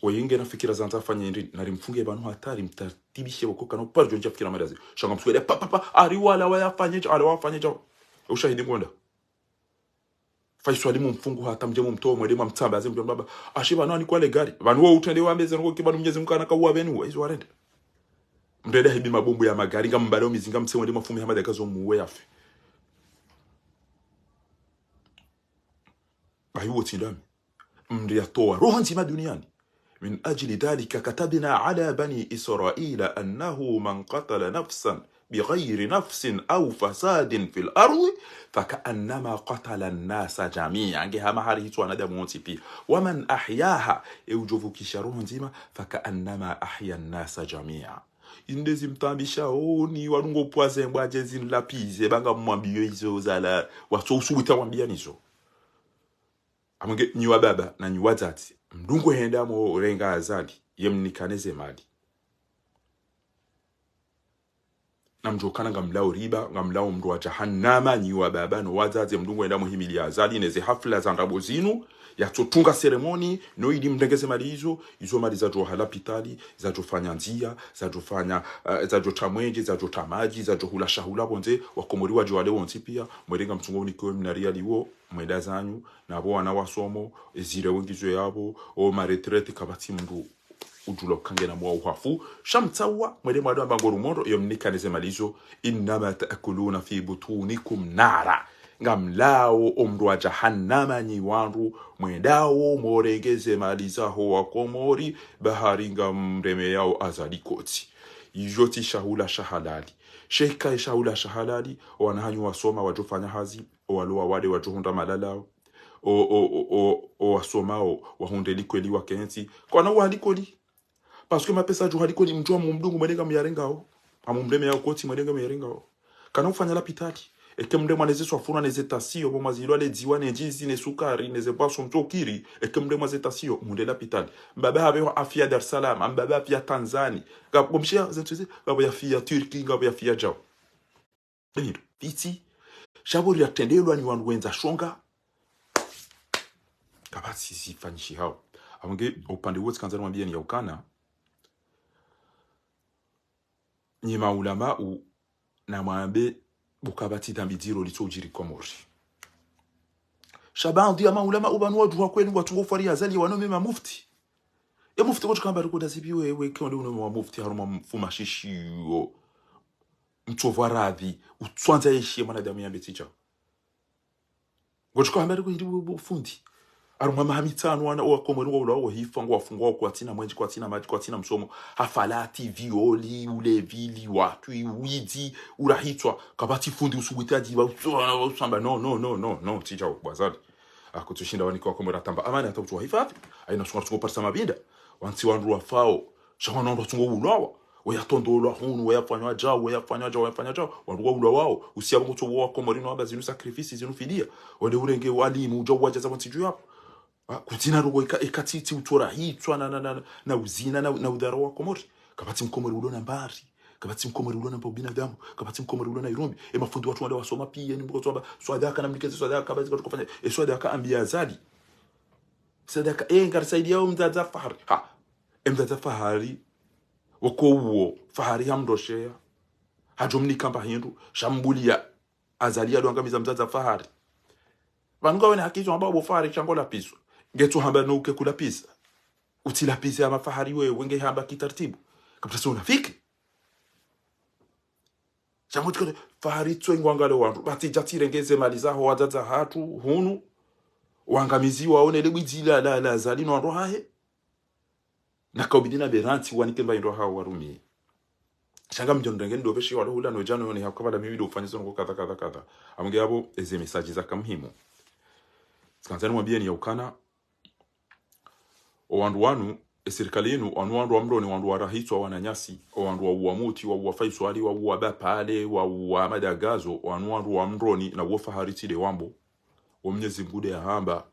oyinge na fikira zanza fanya ndi narimfunge bantu hatari mtatibishe bokoka no parjo nje fikira madazi shanga mswede papa ari wala wayafanye ala wafanye ushahidi ngonda faiswali mumfungu hata mje mumtoa mwede mamtsamba aze mjomba baba ashiba nani kwa le gari banu wo utende wambeze ngo kibanu mnyezi mkana ka uwa benu izo warende mrede hibi mabombo ya magari ngambalo mizinga msemwe de mafumi hamada kazo muwe yafe ayu tindami mri atoa roho nzima duniani من أجل ذلك كتبنا على بني إسرائيل أنه من قتل نفسا بغير نفس أو فساد في الأرض فكأنما قتل الناس جميعا ومن أحياها يوجب كشارون زيما فكأنما أحيا الناس جميعا indezi mtambisha oni walungo poise mbwaje zin lapize banga mwambio izo zala waso usubuta wambia nizo amange nywa baba na nywa zati mdungu henda mo renga azali yemnikaneze mali namjokana ngamlao riba ngamlao mndu wa jahannama nywa baba no wazaze mdungu henda muhimili azali neze hafla za ndabo zinu ya totunga ceremony no idi mdengeze mali izo mali za jo halapitali za jo fanya nzia za jo fanya za jo tamwenje za jo tamaji za jo hula shahula bonze wakomoriwa jo wale wonsi pia mwerenga mtungo ni ko minaria liwo mweda zanyu nabo wana wasomo ezire wengizo yabo o ma retraite kabati mndu ujulo kangena mwa uhafu shamtawa mwede mwadu ambango rumondo yomnikaneze malizo innama taakuluna fi butunikum nara ngamlao omru wa jahannama nyi wandu mwendao morengeze malizaho wakomori bahari ngamreme yao azalikoti yijoti shahula shahalali sheka shahula shahalali wanahanyu wasoma wajofanya hazi waloa wade wajohunda malalao o wasomao wahunde likweli wakenzi kwana walikoli parce que ma pesa jo halikoli mjua mumdungu mwenenga myarengao amumreme yao koti mwenenga myarengao kana ufanya lapitali eke mde mwaneze swafuna neze tasio bo mazilo ale diwa ne jizi ne sukari neze baso mtokiri eke mde mwaneze tasio munde lapitali mbaba habe afia Dar es Salaam mbaba afia Tanzania ngabomshia zentuze ngabo ya fia Turki ngabo ya fia jao ndiro piti shaburi atendelwa ni wandu wenza shonga kabati sifanyishi hao amange upande wote kanza mwambia ni yaukana ni maulama u na mwambe bukabati tambidiro litojiri komori shaban dia maulama ubanu wajua kwenu watu ngofari azali wanome ma mufti ya mufti ko kamba riko dazibiwe we kondo uno wa mufti haruma mfuma shishiyo mtovaradhi utwanza yeshie mwanadamu ya beticha gochko hamba riko ndi fundi aruma mahamitano wana wakomori wa hifa ngo wafungwa kwa tina mwenji kwa tina maji kwa tina msomo hafalati violi ulevili watu widi urahitwa kabati fundi usubitaji wa usamba no tija bazali akutushinda wani kwa komora tamba amana atatu hifa aina sunga parsa mabinda wanti wandu wafao shana ndo tungo ulawa wayatondolwa hunu wayafanywa jao wandu ula wao usiaba kuto wa komori no abazinu sacrifice zinu fidia wale urenge walimu jo wajaza wanti juu hapo kutina rugo ikatiti utora hitwa na uzina na udharo wa komori kabati mkomori ulo na mbari kabati mkomori ulo na binadamu kabati mkomori ulo na irumbi mafundi watu wale wasoma pia ni mbogo toba swadaka na mlikeze swadaka kabati kwa kufanya swadaka ambia azali sadaka ngarsaidia yao mzaza fahari mzaza fahari wako fahari hamdoshea hajomni kamba hindu shambulia azalia doangamiza mzaza fahari vanunga wena hakizo ambao fahari changola piso getu hamba nuke kula pisa utila pisa ya mafahari wenge hamba kitartibu kabisa unafiki chamuti kale fahari twengo ngale wandu bati jatire ngeze maliza ho wazaza hatu hunu wangamizi waone lebizila la zalino ndo hahe nakobidina beranti wanike mba ndo hawo warumi shanga mjondenge ndo beshi wala hula no jano yone hakaba la mimi ndo ufanyizo ngo kadha amunge abo eze message za kamhimu sikanzani mwambie ni yaukana owandu wanu serikali yenu wandu amroni wandu warahitwa wananyasi wandu wa uamuti wa ufaiswali wa bapale wa madagazo wandu amroni na wofa haritide wambo Mwenyezi Mungu de hamba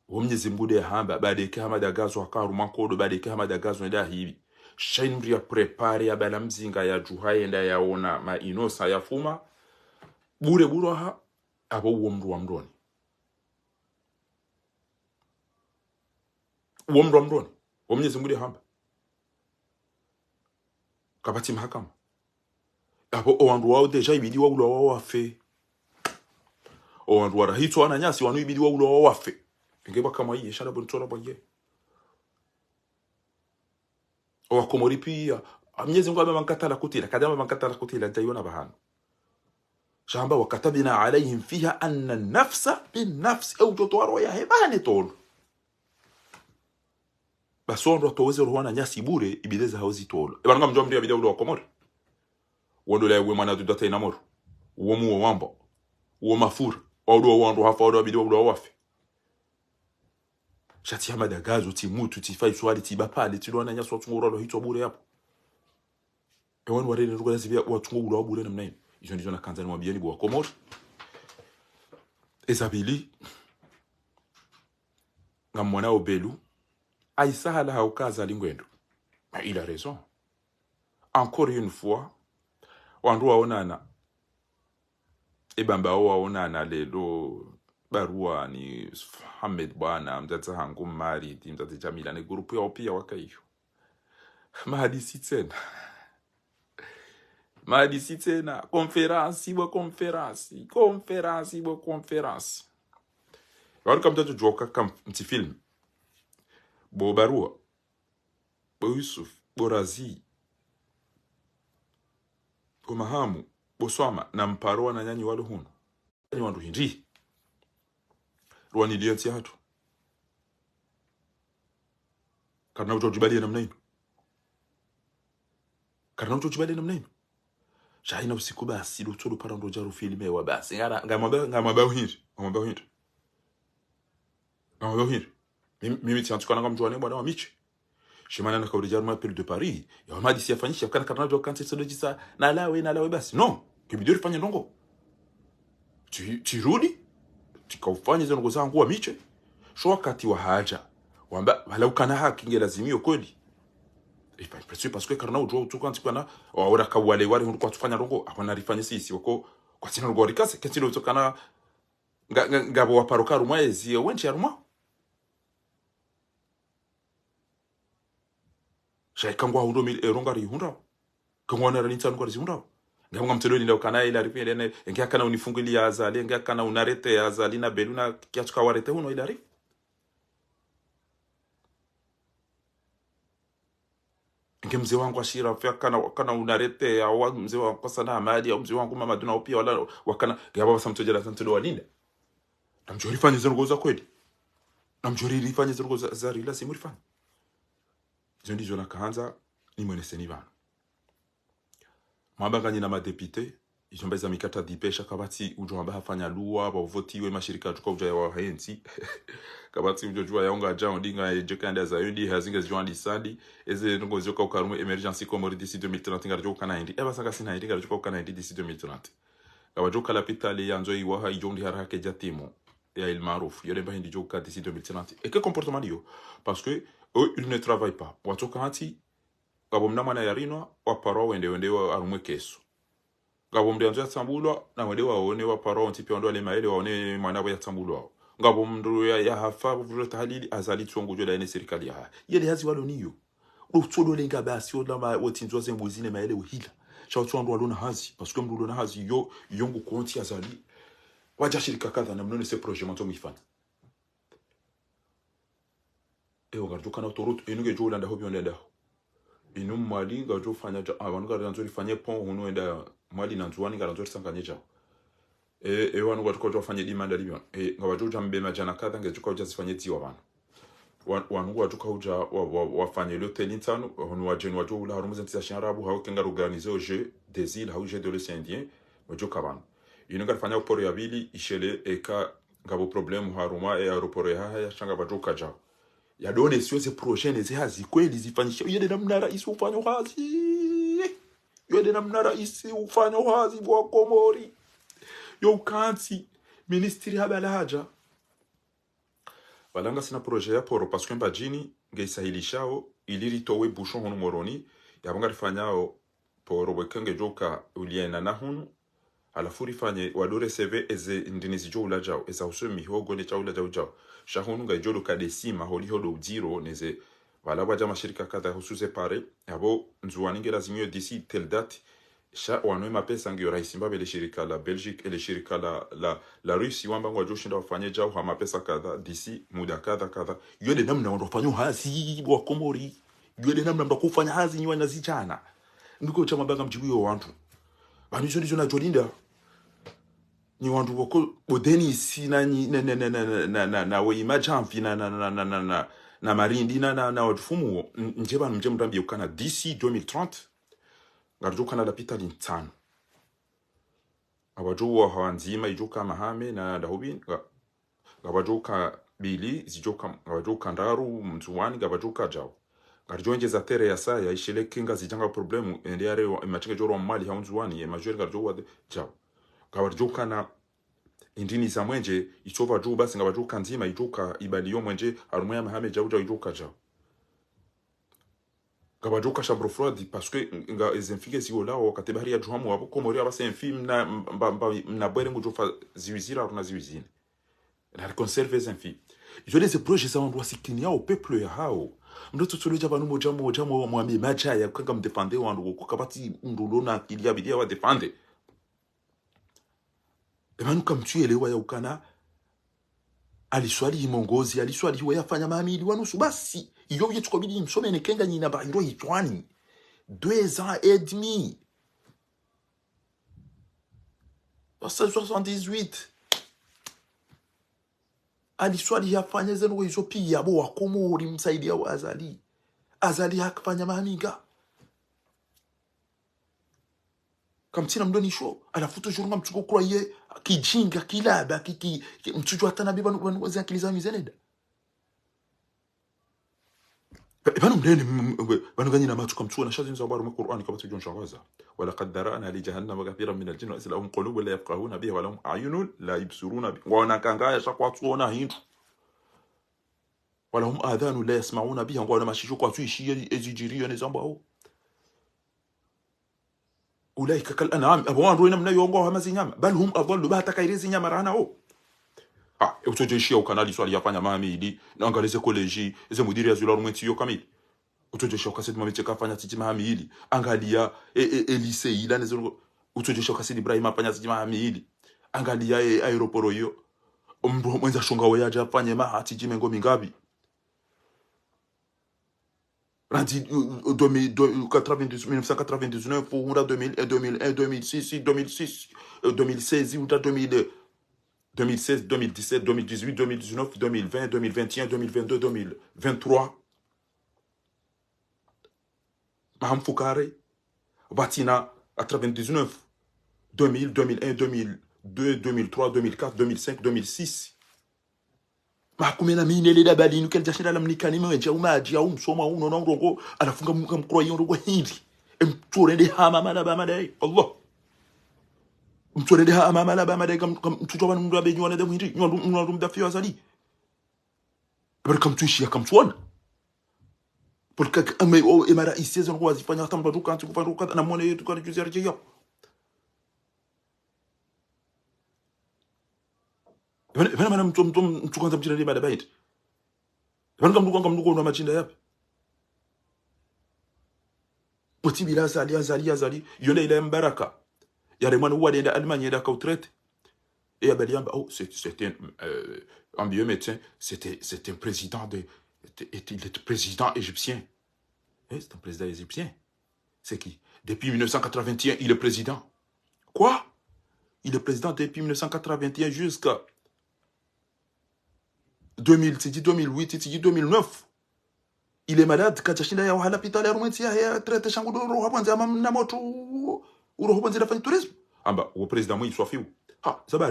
Mwenyezi Mungu de hamba baada ya madagazo akaruma kodo baada ya madagazo nda hivi shainri ya prepare ya bala mzinga ya juhaye nda yaona ma inosa ya fuma bure ha abo uomru wa mroni Mwenyezi Mungu de hamba kabati mahakama abo owandu wao deja ibidi wa ulo wao wafe owandu warahitwa na nyasi wanu ibidi wa ulo wao wafe ngeba kama hii shana bontora bwaye owakomori pia Mwenyezi Mungu amemkatala kutila kadama mankatala kutila tayona bahana shamba wakatabina alaihim fiha anna an-nafsa bin-nafs au jotwaro ya hebane tolo basondo toweze ruhana nyasi bure ibideza hauzi tolo ebanga mjombi ya bidawulo wakomori wondo la yewe mana tudata inamoro uwo muwo wambo uwo mafura odo wando hafa odo bidawulo wafe shati madagazo timutu tifai swali tibapale tilona nyaswa tungurolo hito bure hapo wanu warene ruga zibia watungu wa bure namna hiyo izo ndizo nakanza nimwambia ni bwa komori ezabili ngamwana obelu aisahala haukaza lingwendo mais il a raison encore une fois wandu waonana ebamba waonana lelo barua ni Hamed bwana mtata hangu mari mtata Jamila ni grupu ya pia wakaiyo mahadisi tena konferansi wanu kamtatu juoka kam mtifilm bo barua bo Yusuf bo Razi bo Mahamu bo Swama na mparoa na nyanyi walo hunu ni wandu hindi ruwani liyansi hatu karna ujojibali namna ino shaina usiku basi lutolo para ndo jaru filme wa basi ngamaba uhindi mimi tiantukana ngamjwane bwana wa miche shimana na kauri jaru mapel de Paris ya madi siafanyisha kana karna jo kanse sodojisa na lawe basi no kibidori fanya ndongo tirudi tikaufanya hizo ngo zangu wa miche sho wakati wa haja wamba wala ukana haki ngelazimio kweli parce que karna ujo tukanti kana ora kawale wale hundu kwa tufanya ndongo abona rifanye sisi wako kwa tina ngo rikase ketilo utokana ngabo wa parokaru mwezi wenchi aruma shaikangwa hundo mil erongari hunda kangwana ranitsa ngori hunda ngamwa mtelo ndio kana ila ripende ne ngia kana unifungilia azali ngia kana unarete azali na beluna kiachuka warete huno ila rip ngia mzee wangu ashira fya kana unarete ya mzee wangu sana amadi au mzee wangu mama duna upia wala wakana ngia baba samtojela samtelo walinda namjori fanye zongo za kweli namjori rifanye zongo za rila simurifanye zondi zona kaanza ni mweneseni bana mabangani na madepite ijombeza mikata dipesha kabati ujomba hafanya luwa ba votiwe mashirika tuko uja wa hensi kabati ujojua yaonga ja ondinga ejekanda za yundi hazinga ziwandi sadi eze ngo zoka ukarumu emergency komori d'ici 2030 ngarjo kana indi eba sanga sina indi ngarjo kana indi d'ici 2030 kabajoka la pitali yanzo iwa ijondi haraka jatimo ya il maruf yole ba hindi joka d'ici 2030 et quel comportement dio parce que eux ils ne travaillent pas watoka hati gabomna mwana yarino wa paro wende wa arumwe keso gabomde anzo yatsambulwa na wende waone wa paro ntipi ndo ale maele waone mwana wa yatsambulwa ngabomndo ya hafa vuro tahalili azali tsongo la ene serikali ya yele hazi walo niyo utsolo lenga basi ola ma wotinzo zembuzine maele uhila cha ndo alona hazi parce que mndo na hazi yo yongo konti azali waja shirika kadha na mnone se projet manto mifana ogarjuka na autoroute enuge jo landa hobi onenda inu mali ngajo fanya abantu garanzo lifanye pont huno enda mali na nzuani garanzo lisanganye jao wanu gatko jo fanye demand alibion ngabajo jambe majana kadha ngejuka uja sifanye tiwa abantu wanu gatko uja wafanye l'hôtel intano hono wajeni wajo ula harumuza ntisa sharabu hao kenga organiser au jeu des îles hao jeu de l'océan Indien wajo kabano inu gatfanya oporo ya bili ishele eka ngabo problem haruma aeroport ya shanga bajo kajao ya done sio ze prochaine ze hazi kweli zifanyisha yede namna rais ufanya hazi bwa komori yo kanti ministri habala haja balanga sina projet ya poro parce que mbajini ngeisahilishao iliri towe bouchon hono moroni yabanga rifanyao poro wekenge joka uliena na hunu alafu rifanye wadore CV eze ndini zijo ulajao eza usemi hogo ne chaula jao shahunu ngajolo kadesima holi hodo ujiro neze wala waja mashirika kadha husuze pare yabo nzuwaninge lazimio d'ici telle date sha wanwe mapesa ngio rahisi mbabe le shirika la Belgique et le shirika la Russie wamba ngwa joshinda wafanye jao ha mapesa kadha d'ici muda kadha yode namna wafanya hazi wa Komori yode namna kufanya hazi nywa na zijana ndiko chama banga mjibuyo wantu banizo ndizo na jolinda ni wantu wako bodeni si na we imagine na marindi na wafumu njeba nje mdambi ukana d'ici 2030 ngarjo kana lapita lintano abajo hawanzima ijoka mahame na dahubin gabajoka bili zijoka gabajoka ndaru mzuwani gabajoka jao ngarjo nje za tere ya saya ishele kinga zijanga problemu ende yare imachike joro mali haunzuwani majori ngarjo wa jao gabajoka na indini za mwenje ichova juu basi ngabajoka nzima ijoka ibaliyo mwenje arumya mahame jao ijoka jao gabajoka chambre froide parce que nga ezenfike zigola wakati bahari ya juhamu wabo Komori abase enfim na bwere ngujofa ziwizira na ziwizine na conserve ezenfi jole ze projet za ndwa sikinia au peuple ya hao mdoto tuloja banu mojamo mwami macha ya kanga mdefende wandu ko kabati ndulona kilia bidia wa defende emanu kamtuelewa ya ukana aliswali mongozi aliswali wa yafanya mamili wanusu basi iyo yetukobidi msome nekenga nyina ba iro yitwani 2 ans et demi 78 aliswali yafanya zenu hizo pia bo wakomori msaidia wa azali hakufanya maminga kamtina mdoni show alafuto jurunga mtuko kroye kijinga kilaba kiki mtujo atana biba nwaza akiliza mizeneda banu mdeni banu ganyina matu kamtuwa na shazin zabaru mu Qur'an kabatu jon shawaza wala qad darana li jahannama kathiran min al-jinn wa lahum qulubun la yafqahuna biha wa lahum a'yunun la yubsiruna biha wa nakangaya shakwa tuona hindu wa lahum adhanun la yasma'una biha wa mashisho kwa tuishi ezijirio ne zambao ulaika kal an'am abwan ruina mna yongo hamazi nyama bal hum adallu ba takairizi nyama rana o utojeshi au kanali swali yafanya mamili na angalize college ze mudiri ya zula rumwenti yo kamili utojeshi au kasedi mamiche kafanya tiji mamili angalia lycée ila nezo utojeshi au kasedi Ibrahim afanya tiji mamili angalia aeroporo yo mbo mwenza shonga wayaje afanye mahati jimengo mingabi Randi 1999 pour 2001 2006 2006 2016 ou 2016 2017 2018 2019 2020 2021 2022 2023 Maham Foukare Batina à 99 2000 2001 2002 2003 2004 2005 2006 makumena minele da bali nukel jashira la mnikani mwenja umaji au msoma uno nongo alafunga mkroyo ndo hindi mturende hama malaba madai Allah mturende hama malaba madai mtuto banu ndo abenyu wana da hindi ndo mdafio azali barkam tuishi akamtuona porque ame o emara isezon ko azifanya tamba duka antu kufa duka na mwana yetu kwa juzia rejea Vena mtu kwanza mjina ni baada baita. Vena mtu ndo machinda yapi. Mutibi la azali yone ile mbaraka. Yare mwana uwa denda Allemagne da kautrete. Et abeliamba oh c'était un vieux médecin, c'était un président il était président égyptien. C'est un président égyptien. C'est qui? Depuis 1981, il est président. Quoi? Il est président depuis 1981 jusqu'à 2000, c'est dit 2008, c'est dit 2009. Il est malade quand il a un hôpital à Roumanie, il a traité chango de rohabanza na moto rohabanza la fin du tourisme. Ah bah, au président moi il soit fiou. Ah, ça va.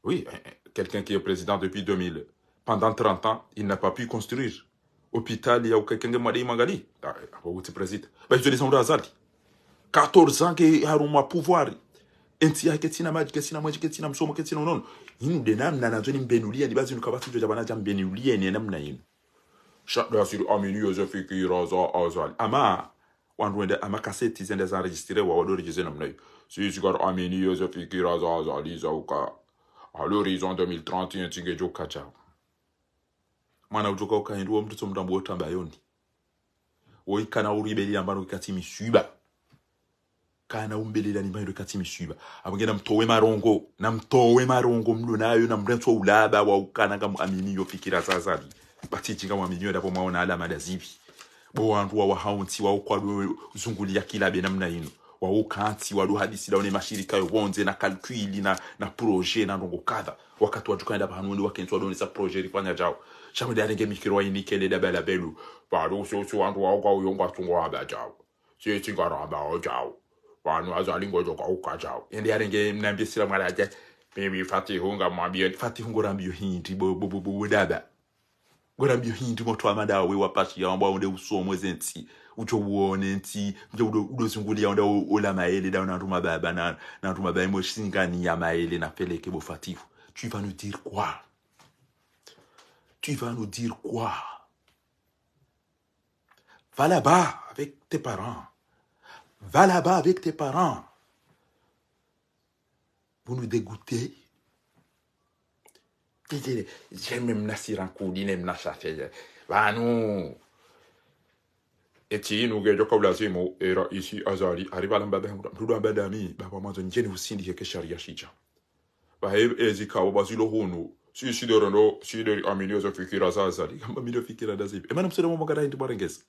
Oui, quelqu'un qui est président depuis 2000 pendant 30 ans, il n'a pas pu construire hôpital, il y a quelqu'un qui m'a dit Magali. Ah, où tu président? Bah, je les ai azali. 14 ans qu'il a un pouvoir. enti yake tina maji ketina mwaji ketina msomo ketina unono inu de namna na zoni mbenulia ni bazi nukabatu jo jabana jam mbenulia ni namna inu shakda siri amini yozefikira za azali ama wanduende ama kaseti zende za registre wa wadori jize namna yu si sigar amini yozefikira za azali za uka à l'horizon 2031 tingejo kacha mwana ujoka ukahindu wa mtuto mdambu otamba yoni woi kana uribeli ambano kati misuiba kana umbelila ni mbayo kati misuiba abangena mtowe marongo mlo nayo na mrenso ulaba wa ukana kama amini yo fikira zazali batiji kama amini yo dapo maona alama dazibi bo wandu wa haunti wa ukwadwe zunguli ya kila be namna ino wa ukanti wa hadisi laone mashirika yo wonze na calculi na projet na ndongo kadha wakati wajukanda bahanundi wakentwa doni sa projet rifanya jao shamu darenge mikiro inikele da bela belu bado so wandu wa kwa uyongwa tungo aba jao si tingara aba jao wanu azalingo joka ukajao ende arenge mnambie sila mwalaje mimi fatihunga mwambie fatihungo rambio hindi bo dada gorambio hindi moto amanda we wapachi ya ambao nde usomwe zenti ucho uone nti udozungulia onda ola maele da na baba na baba mo singani ya maele na peleke bo fatifu tu vas nous dire quoi va là-bas avec tes parents vous nous dégoûtez j'aime même nasiran kudine mnashafe vanu eti nuge joko lazimo era ici azali arriva lambada mdudu ambadami baba mwanzo njeni usindi ke sharia shija ba ezika obazilo hunu si dorondo si dori aminio zo fikira azali kamba milio fikira dazibi emana msero mo ngada ndi barengeza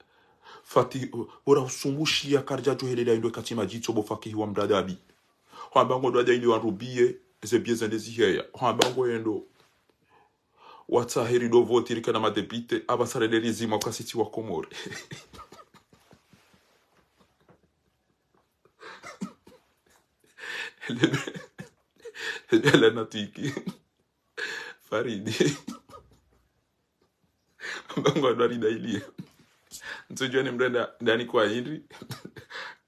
fati ora usumushi ya karja jo helela ndo katima jitso bo faki wa mdadabi hamba ngodo aja ili warubie ze bieza ndezi hamba ngoendo watahiri do votiri kana madepite abasare derizima kasiti wa Komori la natiki Faridi bango ndo alidaili ntsojua ni mrenda ndani kwa hindri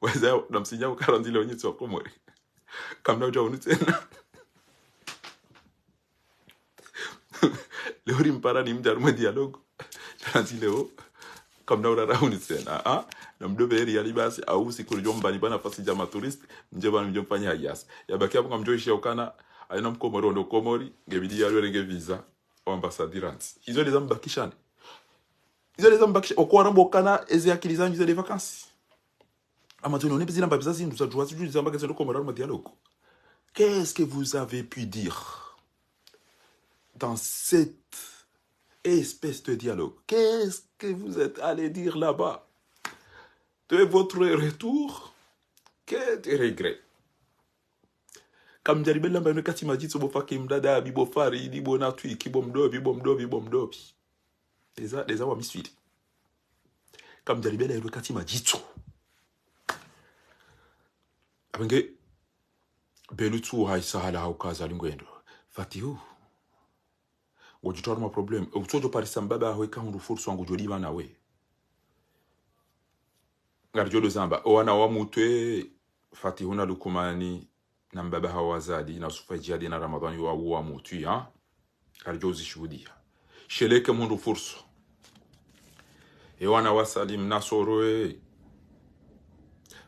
waza namsinya ukarandile onyitsi wa Komori kamna uja unitena Leori mpara ni mjarume dialogue transileo kamna urara unitena na mdobe eri alibasi au sikurujomba ni bana fasi jama tourist njeba mjomfanya hayas yabaki hapo ngamjoisha ukana aina mkomori ndo Komori ngebidi yalwenge visa au ambassadorant izo les ambakishane okora mbokana eze akili zangu za vacances amazoni on bezila mbabiza zindu za joie zu zamba kazo Komori ma dialogue qu'est-ce que vous avez pu dire dans cette espèce de dialogue? Qu'est-ce que vous êtes allé dire là-bas? De votre retour, que de regrets. Comme jaribela mbano kati majitso bo faki mdada bibo fari bibo natui kibomdobi. Deza wa miswidi. Comme jaribela yero kati majitso. Abenge belutu haisa hala haukaza lingwendo. Fatihu gojitora problem utojo parisa mbaba aho kangu furso wangu jodiba nawe ngarjodo zamba wana wa mutwe Fatihuna lukumani na mbaba hawazadi na sufa jihadi na Ramadhani wa mutwi ngarjozi shuhudia sheleke mundu furso wana wasalim nasoroe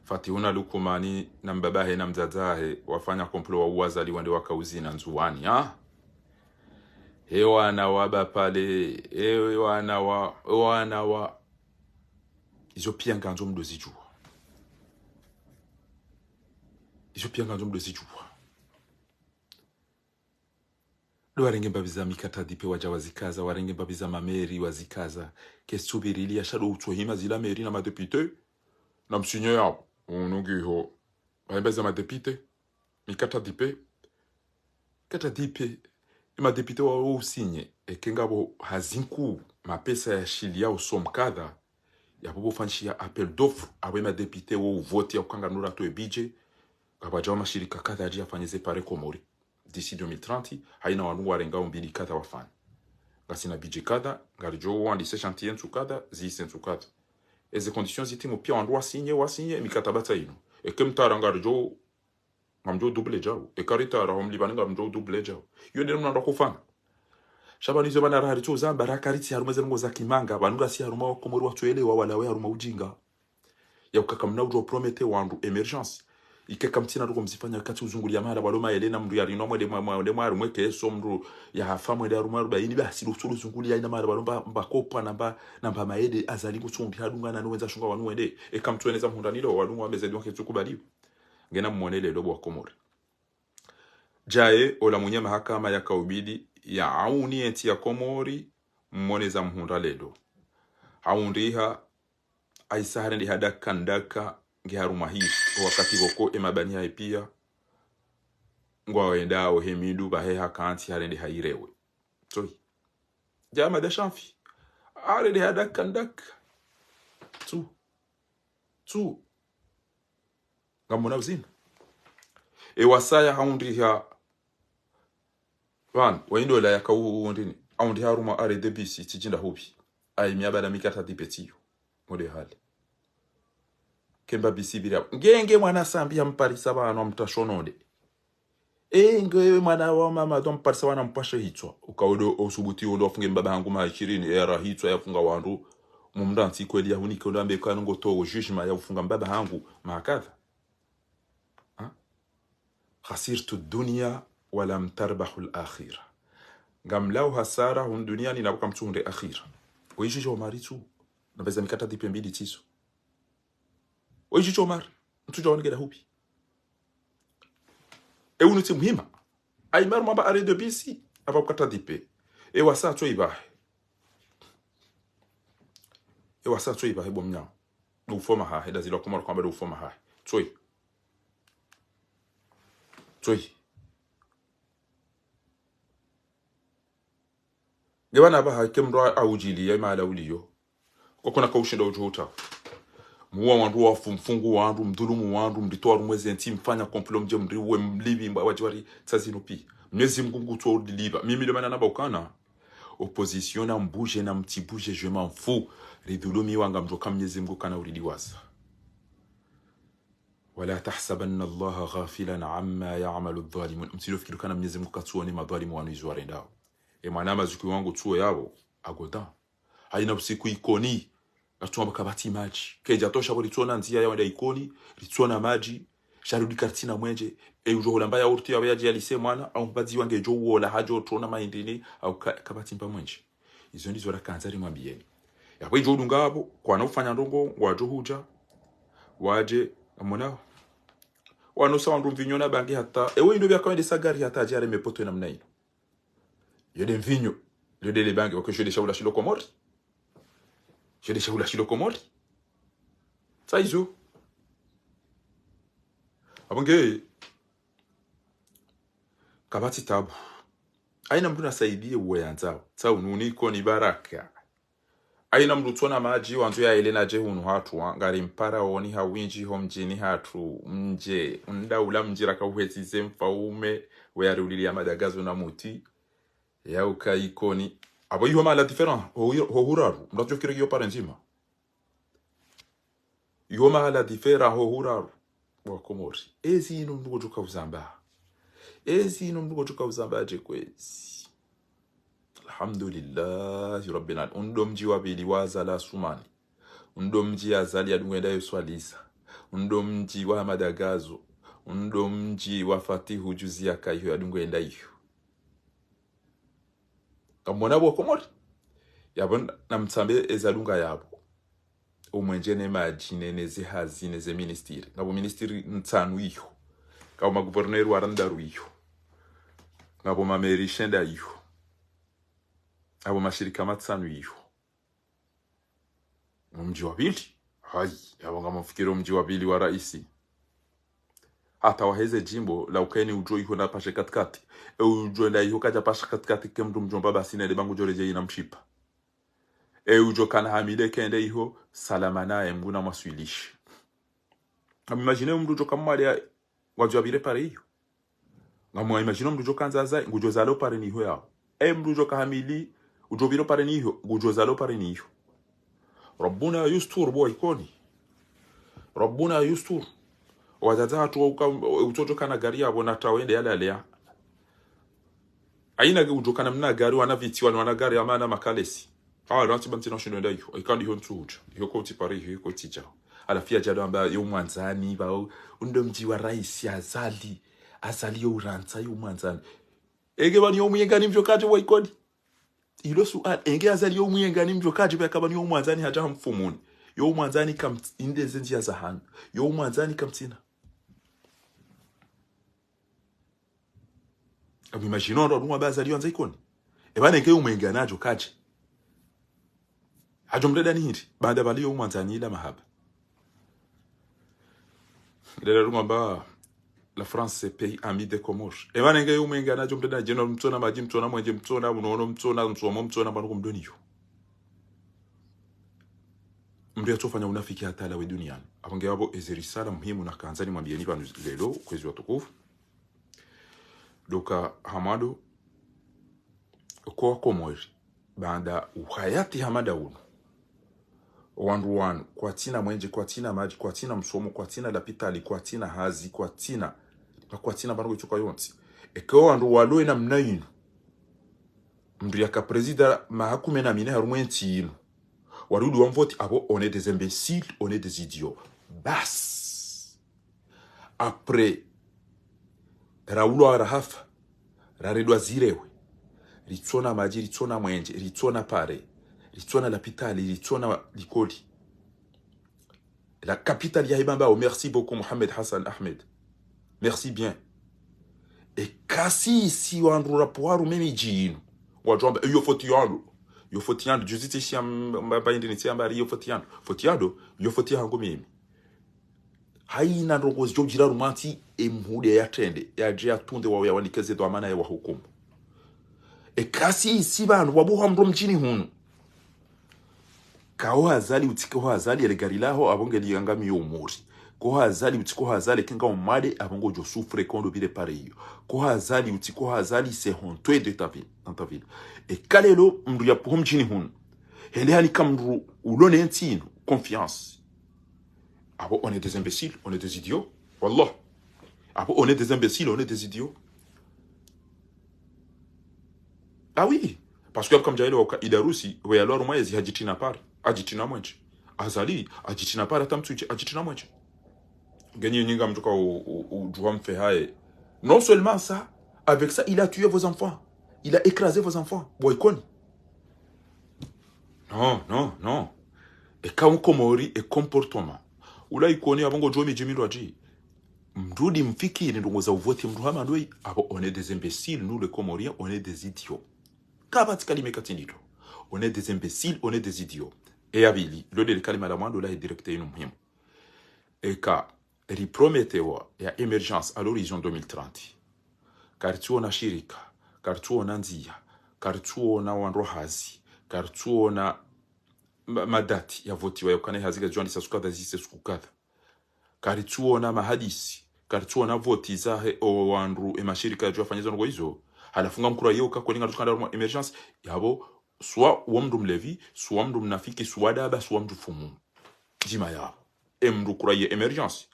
Fatihuna lukumani na mbaba he na mzazahe wafanya komplo wa uwazali wande wakauzina nzuwani wana waba pale wana wa izo pia nganzo mdozi jua do warenge mbabiza mikata dipe waja wazikaza warenge mbabiza mameri wazikaza kesubirili ya shado utohima zila meri na madepite na msinye ya unugiho baimbaza madepite mikata dipe kata dipe madepite wa usinye ekengabo hazinku mapesa ya shilia usomkadha ya bobo fanshia appel d'offre awe madepite wo vote ya ukanga nura to ebije gabajawa mashirika kadha aji afanyeze pare Komori d'ici 2030 haina wanu warenga umbili kadha wafanya ngasina bije kadha ngarijo wandi se chantier tsukada zise tsukada eze conditions zitimo pia wandu wasinye mikata bata ino ekemtara ngarijo ngamjo double jao e karita ra homli bananga ngamjo double jao yo ndero mnando kufanga shabani zo bana rahari tu zamba rakariti haruma zengo za kimanga banunga si haruma wa komori watuelewa wala we haruma ujinga ya ukakamna ujo promete wandu emergence ikeka mtina ruko msifanya kati uzunguli ya mara waloma elena mndu ya rino mwede mweke so mndu ya hafa mwede haruma ruba ini basi lusulu zunguli ya ina mara walomba mbakopa namba maede azali kutumbi hadunga na nuwenza shunga wanu wende ekamtueneza mhundanilo wadunga wamezedi wake tukubaliwa ngena mwonele lobo wa komori jae ola mwenye mahakama ya kaubidi ya auni enti ya komori mmoneza mhunda ledo haundiha aisahare ndi hadaka ndaka ngiharuma hii wakati goko emabani hai pia ngwa wendao hemidu baheha kanti hare ndi hairewe toi jama da shanfi are ndi hadaka ndaka tu ngamona uzina wasaya haundiha Van, waindo la yaka ndini aundi haruma are debisi tijinda hubi ai miabala mikata dipetiyo mode hali kemba bisi bira ngenge mwana sambi mparisa bana mtashonode ngwe mwana wa mama dom parisa bana mpashe hitwa ukaudo osubuti odo funge mbaba hangu ma 20 era hitwa yafunga wandu mumdanti kweli ya hunike ndambe kana ngoto judgment ya ufunga mbaba hangu makadha khasirtu dunya ولم تربح الآخرة ngamlau hasara hun duniani na buka mtunde akhira oyijo maritu na beza mikata dipe mbili tiso oyijo mar mtujo wanigeda hupi unuti muhima ay mar maba are de bisi aba kata dipe wasa to ibahe wasa to ibahe bomnya do foma ha heda zilo komor kwamba do foma ha toy Gebana ba hakemro aujili ya mala uliyo kokona kaushinda ujuhuta muwa wandu wa mfungu wandu mdhulumu wandu mditoa rumwezi enti mfanya komplo mje mriwe mlibi mba wajiwari tazino pi mwezi mgungu tuwa udiliba mimi lemana naba ukana opposition na mbuje na mtibuje je m'en fous ridulumi wanga mjoka mwezi mgu kana uridiwaza wala tahsabanna allaha ghafilan amma ya'malu adh-dhalimun mtilofikiru kana mwezi mgu katuoni madhalimu wanu izuware ndao manama zuki wangu tuo yabo agoda haina usiku ikoni atuma bakabati maji keja tosha boli tuona nzia yao nda ikoni lituona maji sharudi kartina mwenje ujo lamba ya urti ya yaji alise mwana au mbazi wange jo wola hajo tuona maindini au kabati mpa mwenje izo ndizo rakanzari mwambieni yapo ijo ndungabo kwa na ufanya ndongo wajo huja waje amona wano sawa ndo vinyona bangi hata ndo bya kwende sagari hata jare mepoto namna hiyo yode mvinyo yode le bangi wako jode shaula shilo komori jode shaula shilo komori saizo abonge kabati tabu aina mtu nasaidie uweanzao tsao nuniko ni baraka aina mtu tuona maji wanzu ya elena je hunu hatu ngari mpara oni hawinji homjini hatu mje ndaula mjira kauhetize mfaume weyari ulili ya madagazo na muti ya ukaikoni abo yiho mala different hohuraru mdacho fikiri yo parenzima yiho mala different hohuraru wa komori ino mdugo joka uzamba ino mdugo joka uzamba je kwezi alhamdulillah rabbil alamin undomji wabili wazala sumani undomji azali adungenda yoswalisa undomji wa madagazo undomji wa fatihu juzi yakaiho adungenda iyo kamona bo komori yabon namtsambe ezalunga yabo umwenjene majine neze hazine ze ministeri ngabo ministeri ntsanu iyo kama gouverneur warandaru iyo ngabo mameri shenda iyo abo mashirika matsanu iyo mji wa pili yabo ngamo fikiro mji wa pili wa raisi hata waheze jimbo la ukeni ujo iko na pashe katikati ujo nda iko kaja pashe katikati kemdu mjomba basi na bangu joreje ina mshipa ujo kana hamile kende iho salama naye mbuna maswilishi imagine mdu jo kamali wajua bire pare hiyo ngamu imagine mdu jo kanzaza ngujo zalo pare ni hiyo yao mdu jo kahamili ujo biro pare ni hiyo ngujo zalo pare ni hiyo rabbuna yustur boy koni rabbuna yustur wazaza watu utoto kana gari yabo na tawende yale yale aina ujokana mna gari wana viti wana gari amana makalesi ranti bantino shino nda yo ikandi hon tuja yo ko ti pari yo ko ti ja ala fia jado amba yo mwanzani ba undo mji wa rais azali yo uranta yo mwanzani ege bani yo muyengani mjokaje wa ikodi ilo sual enge azali yo muyengani mjokaje ba kabani yo mwanzani haja mfumuni yo mwanzani kam inde zenji ya zahan yo mwanzani kam tina abu imagino ndo nwa bazali yo anza ikoni ebana enge yo muyengani ajokaje ajomreda ni hindi baada bali yo mwanzani ila mahaba Dela rumamba la France c'est pays ami des Comores. E bana nge umenga na jomreda jeno mtona maji mtona mwenje mtona unono mtona mtoma mtona bana kumdoni yo. Mndia tofanya unafiki hatala we duniani. Abange wabo ezerisala muhimu na kanzani mwambieni banu lelo kwezi watukufu. Doka Hamado kwa Comores banda uhayati Hamada uno. One kwa tina mwenje kwa tina maji kwa tina msomo kwa tina lapitali kwa tina hazi kwa tina bango chuka yonti eko wandu walo na mnayin mndu yaka president mahakume na mine harumenti ino warudu wa vote abo on est des imbéciles on est des idiots bas après Raulo arahafa raredwa zirewe ritsona maji ritsona mwenje ritsona pare ritsona lapitali ritsona likoli la capitale ya Ibamba. Oh, merci beaucoup Mohamed Hassan Ahmed, merci bien. Et kasi si wandura poaru memi jinu wajomba yo fotiando juziti si amba indini si amba yo fotiando yo fotiando mimi haina ndogo jojira rumanti emhude ya tende ya jia tunde wa wanikeze do amana ya wahukumu. E kasi si bantu wabuha mro mjini hunu kaho hazali utiko hazali elegarilaho abonge liyangami yo umuri ko hazali utiko hazali kinga umade abongo jo souffre kondo bile pareil ko hazali utiko hazali c'est honteux de ta vie dans ta ville et kalelo mru ya pohom jini hun hele hani kamru ulone ntino confiance abo on est des imbéciles on est des idiots wallah abo on est des imbéciles on est des idiots. Ah oui, parce que comme jailo idarusi we alors moi ezi hajitina par ajitina mwenje azali ajitina par atamtuji ajitina mwenje gagner nyinga mtuka u doit me faire non seulement ça, avec ça il a tué vos enfants, il a écrasé vos enfants boykoni. Non et quand komori et comportement ula ikoni abongo jomi jimiro aji mrudi mfikiri ndongo za uvote mruhama ndoi abo on est des imbéciles nous les Comoriens on est des idiots. On est des imbéciles, on est des idiots. Et abili, le de kalima la mwando la est directé nous muhimu. Et ka riprometewa ya émergence à l'horizon 2030. Car tu ona shirika, car tu ona nzia, car tu ona wanrohazi, car tu ona madati ya voti wa yokane haziga juani sasukada zise sukukada. Car tu ona mahadisi, car tu ona voti zahe o wanru emashirika jua fanyizo ngo hizo. Halafunga mkura yoka kwa ninga tukanda emergence yabo soit wamdu mlevi soit wamdu mnafiki soit daba soit wamdu fumu jima yabo emdu kuraye emergence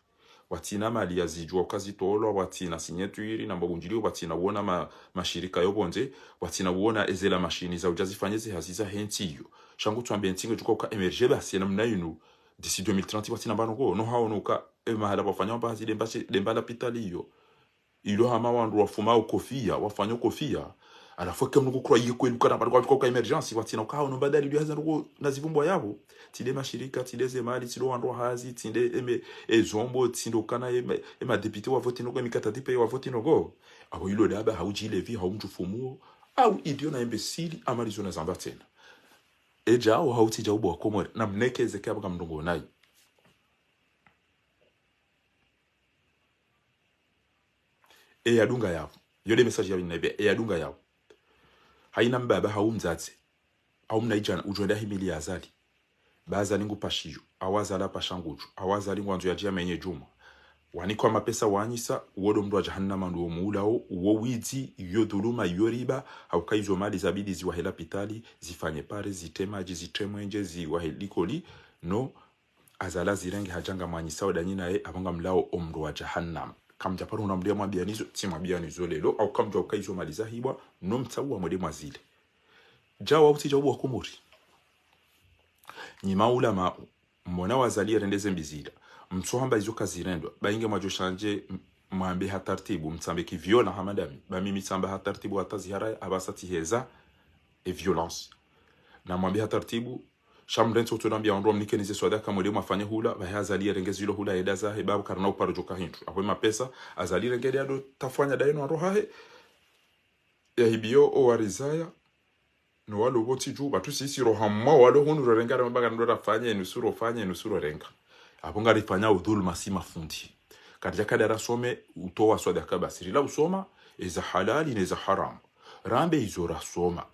watina mali yazijwa kazi tolo watina signature na mbunjili watina wona mashirika yobonze watina wona ezela mashini za ujazi fanyeze haziza hentiyo shangu tuambie ntinge tukoka emerge basi na mna yinu d'ici 2030 watina banoko no haonuka mahala bafanya bazi dembala pitaliyo ilo hama wandu wafuma ukofia wafanya ukofia alafu kama nuko croire kweli kana bado kwa emergence watina kao no badali ndio haza nuko nazivumbwa yabo tile mashirika tile zemali tilo wandu hazi tinde ezombo tindo kana ema député wa vote no mikata dipe wa vote no go abo ilo daba hauji levi haumjufumuo au idio na imbecile amalizo na zamba tena eja au hauti ja ubo Komori na mnekeze kaba mndongo nayi. E yadunga yao yode message yawe nabe e yadunga yao haina mbaba haumzatse au mnaijana ujonda himili azali bazali ngupashiyo awazala pashanguju awazali ngwanzo ya jia menye juma wanikwa mapesa wanyisa uwodo mdu wa jahannama ndu muulao uwo wizi yoduluma yoriba haukaizwa mali zabidi ziwahela pitali zifanye pare zitemaji zitemwenje ziwahelikoli no azala zirenge hajanga manyisa wadanyina ye abanga mlao omro wa jahannam kamja paru unamdia mabianizo tima bianizo lelo au kamja ukaizo maliza hibwa no mtawa mwede mazile jawa uti jawu wa kumuri nyima ulama mwana wazali rendeze mbizila mtuhamba izo kazirendwa bainge majoshanje mwambe hatartibu mtsambe ki viola hamadami bami mitsamba hatartibu hatazihara abasati heza e violence na mwambe hatartibu shamrenso tunambia onro mnikenize swadaka mwede mafanya hula bahazali rengeze hilo hula edaza he babu karna uparo joka hintu akwe mapesa azali rengede ado tafanya daino roha he ya hibio o warizaya no walo boti ju batu sisi rohamma walo hunu renga rambaga ndo rafanya nusuro renga abonga rifanya udhulma si mafundi katika kadara some utoa sadaka basiri la usoma iza halali na iza haram rambe izo rasoma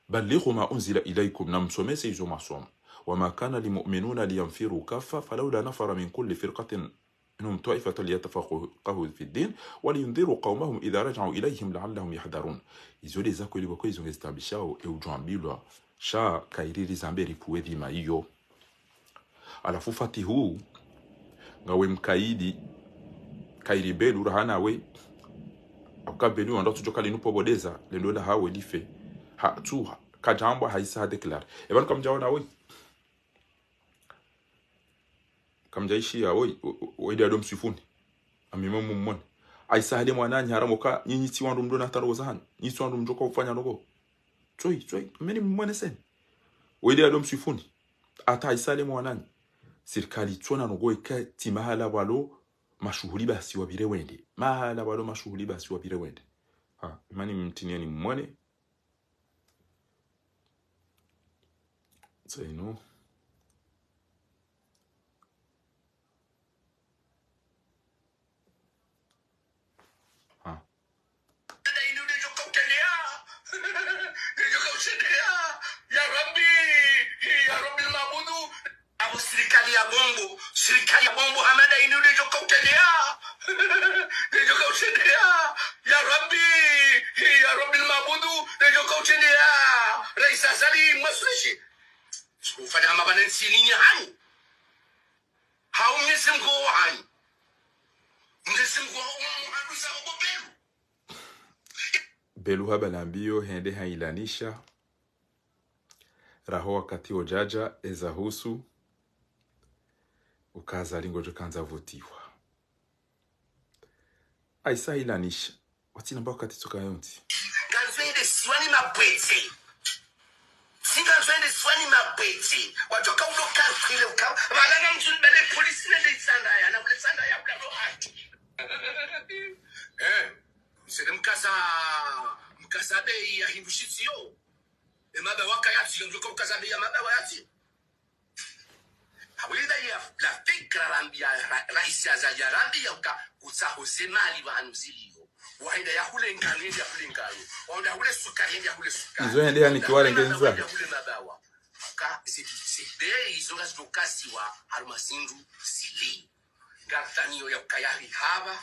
balighu ma unzila ilaykum namsomese izo masoma wama kana limu'minuna liyanfiru kaffa falawla nafara min kulli firqatin minhum ta'ifatan liyatafaqahu fi ad-din wa liyunziru qawmahum idha raja'u ilayhim la'allahum yahdharun izo lezako libako izo ngestabishao e ujambilwa sha kairiri zamberi kuwedhi maiyo alafu fatihu ngawe mkaidi kairi belu rahana we akabeni wanda tujoka linupo bodeza lendola hawe life ha tu kajamba haisa declare eban kamjaona we kamjaishi ya we dia dom sifuni amimo mummon aisa hade mwananyi haramoka nyinyi ti wandu mdona tarozahan nyinyi ti wandu mjoka ufanya nogo choi meni mmone sen we dia dom sifuni ata aisa le mwananyi serikali tsona nogo ikati mahala walo mashuhuli basi wabire wende mahala walo mashuhuli basi wabire wende ha imani mtinieni mmone so ino ha serikali ya bombo hamada inu lejo kautelea lejo kautelea ya rabbi mabudu lejo kautelea raisa salim masrishi ufanya mabana nsilini hani hau mnesimko hani mnesimko hadusa uko belu haba nambio hende hailanisha raho wakati ojaja ezahusu ukaza lingojo kanza votiwa aisa ilanisha watina mbaka titoka yonti ganzwende siwani mabwezi singanzwende siwani mabwezi wajoka uloka kwile ukawa malanga mzuni bale polisi nende isanda ya na kule sanda ya kula rohati msede mkasa bei ya himbushitio mada waka yati mjoka mkasa bei ya mada wa yati hawida ya la fikra rambia raisi azaja rambia uka utsaho mali bantu ziliyo wahida ya kule ngani ya kule ngani wanda kule sukari ya kule sukari izo hende yani kiwale ngenza kule madawa ka sibei izo gazokasi wa harumasindu sili gataniyo ya kayari haba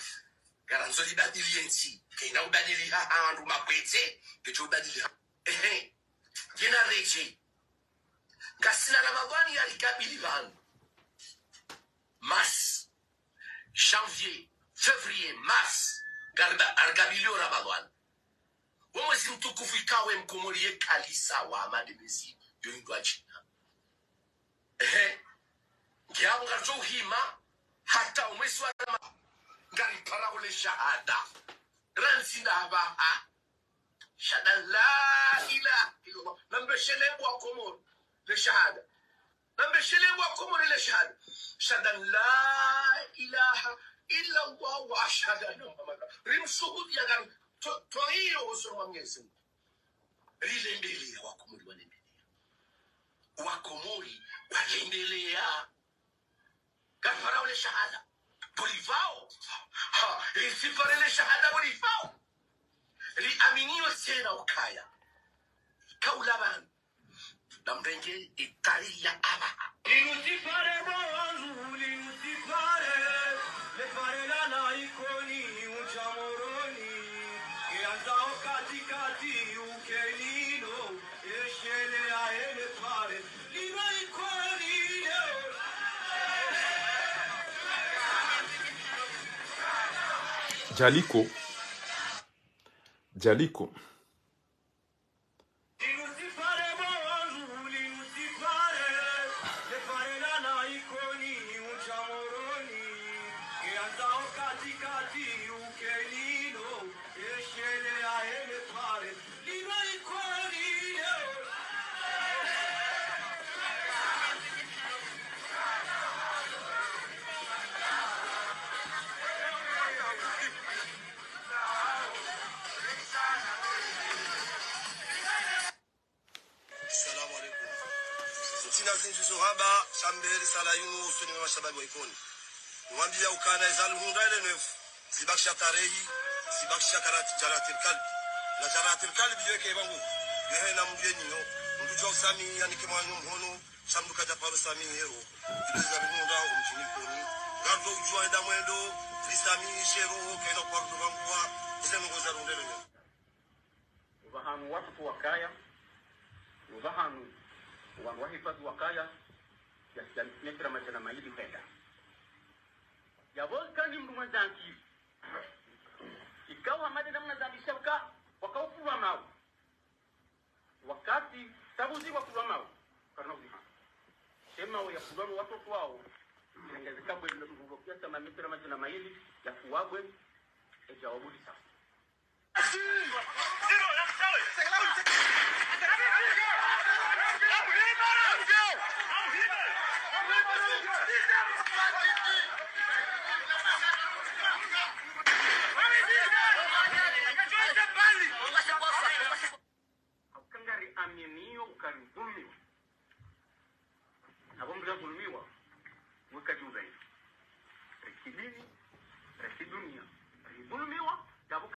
garanzo libadili ensi kena ubadili handu mabwete kecho ubadili kena reche gasina ramadhani ya likabili bantu mars, janvier, février, mars, argabilio Ramadan. Wamwezi mtukufu ikawe mkomorie kalisa wa amade bezi yoindwa jina. Ngiamu ngarjo hima, hata umwezi wa ngari para ule shahada. Ransi na habaha. Shahada la ilaha illallah. Nambeshelebu wa komori le shahada. نبشلي وكم للشهادة شهادة لا إله إلا الله وأشهد أن محمد رمسوه يا توهيه وسرما ميزن ريلندليا وكم الولندليا وكموري ولندليا كفروا للشهادة بوليفاو ريسيفر للشهادة بوليفاو لأمينيو سينا وكايا كولابان namrenge itali ya aba linusifare mwanzu linusifare lefare la na ikoni uchamoroni kianzao katikati ukelino eshele ya elefare lina ikoni Jaliko. Assalamu alaikum. Sina zinjuzo haba shambeli sala yuno usoni wa shababu wa ikoni. Mwambia ukana izal hunda ile nefu. Zibakisha tarehi, zibakisha jaratil kalbi. Na jaratil kalbi yoke ibangu. Yohe na mjeni yo. Mdujo usami yani kema mhono. Shamduka japaro sami hero. Ileza hunda umjini koni. Gardo ujua enda mwendo. Lisami shero kena kwa rudu vangua. Isemu goza rundele nyo. Ufahamu watu wakaya. Ufahamu wahifadhi wa kaya ya metra majana maili penda ya volkani mndu mwenzanki ikawa madena mnazamisha wakaufuwa mau wakati sabuzi wakulwa mau karna uziha sema ya kulwa watoto wao ingezeka bwe mbugo kiasi ma metra majana maili ya kuwagwe ejawabudi sasa Kangari aminio ukarudhumiwa. Na bomba dhulumiwa weka juu zaidi. Rekidini, rekidunia. Dhulumiwa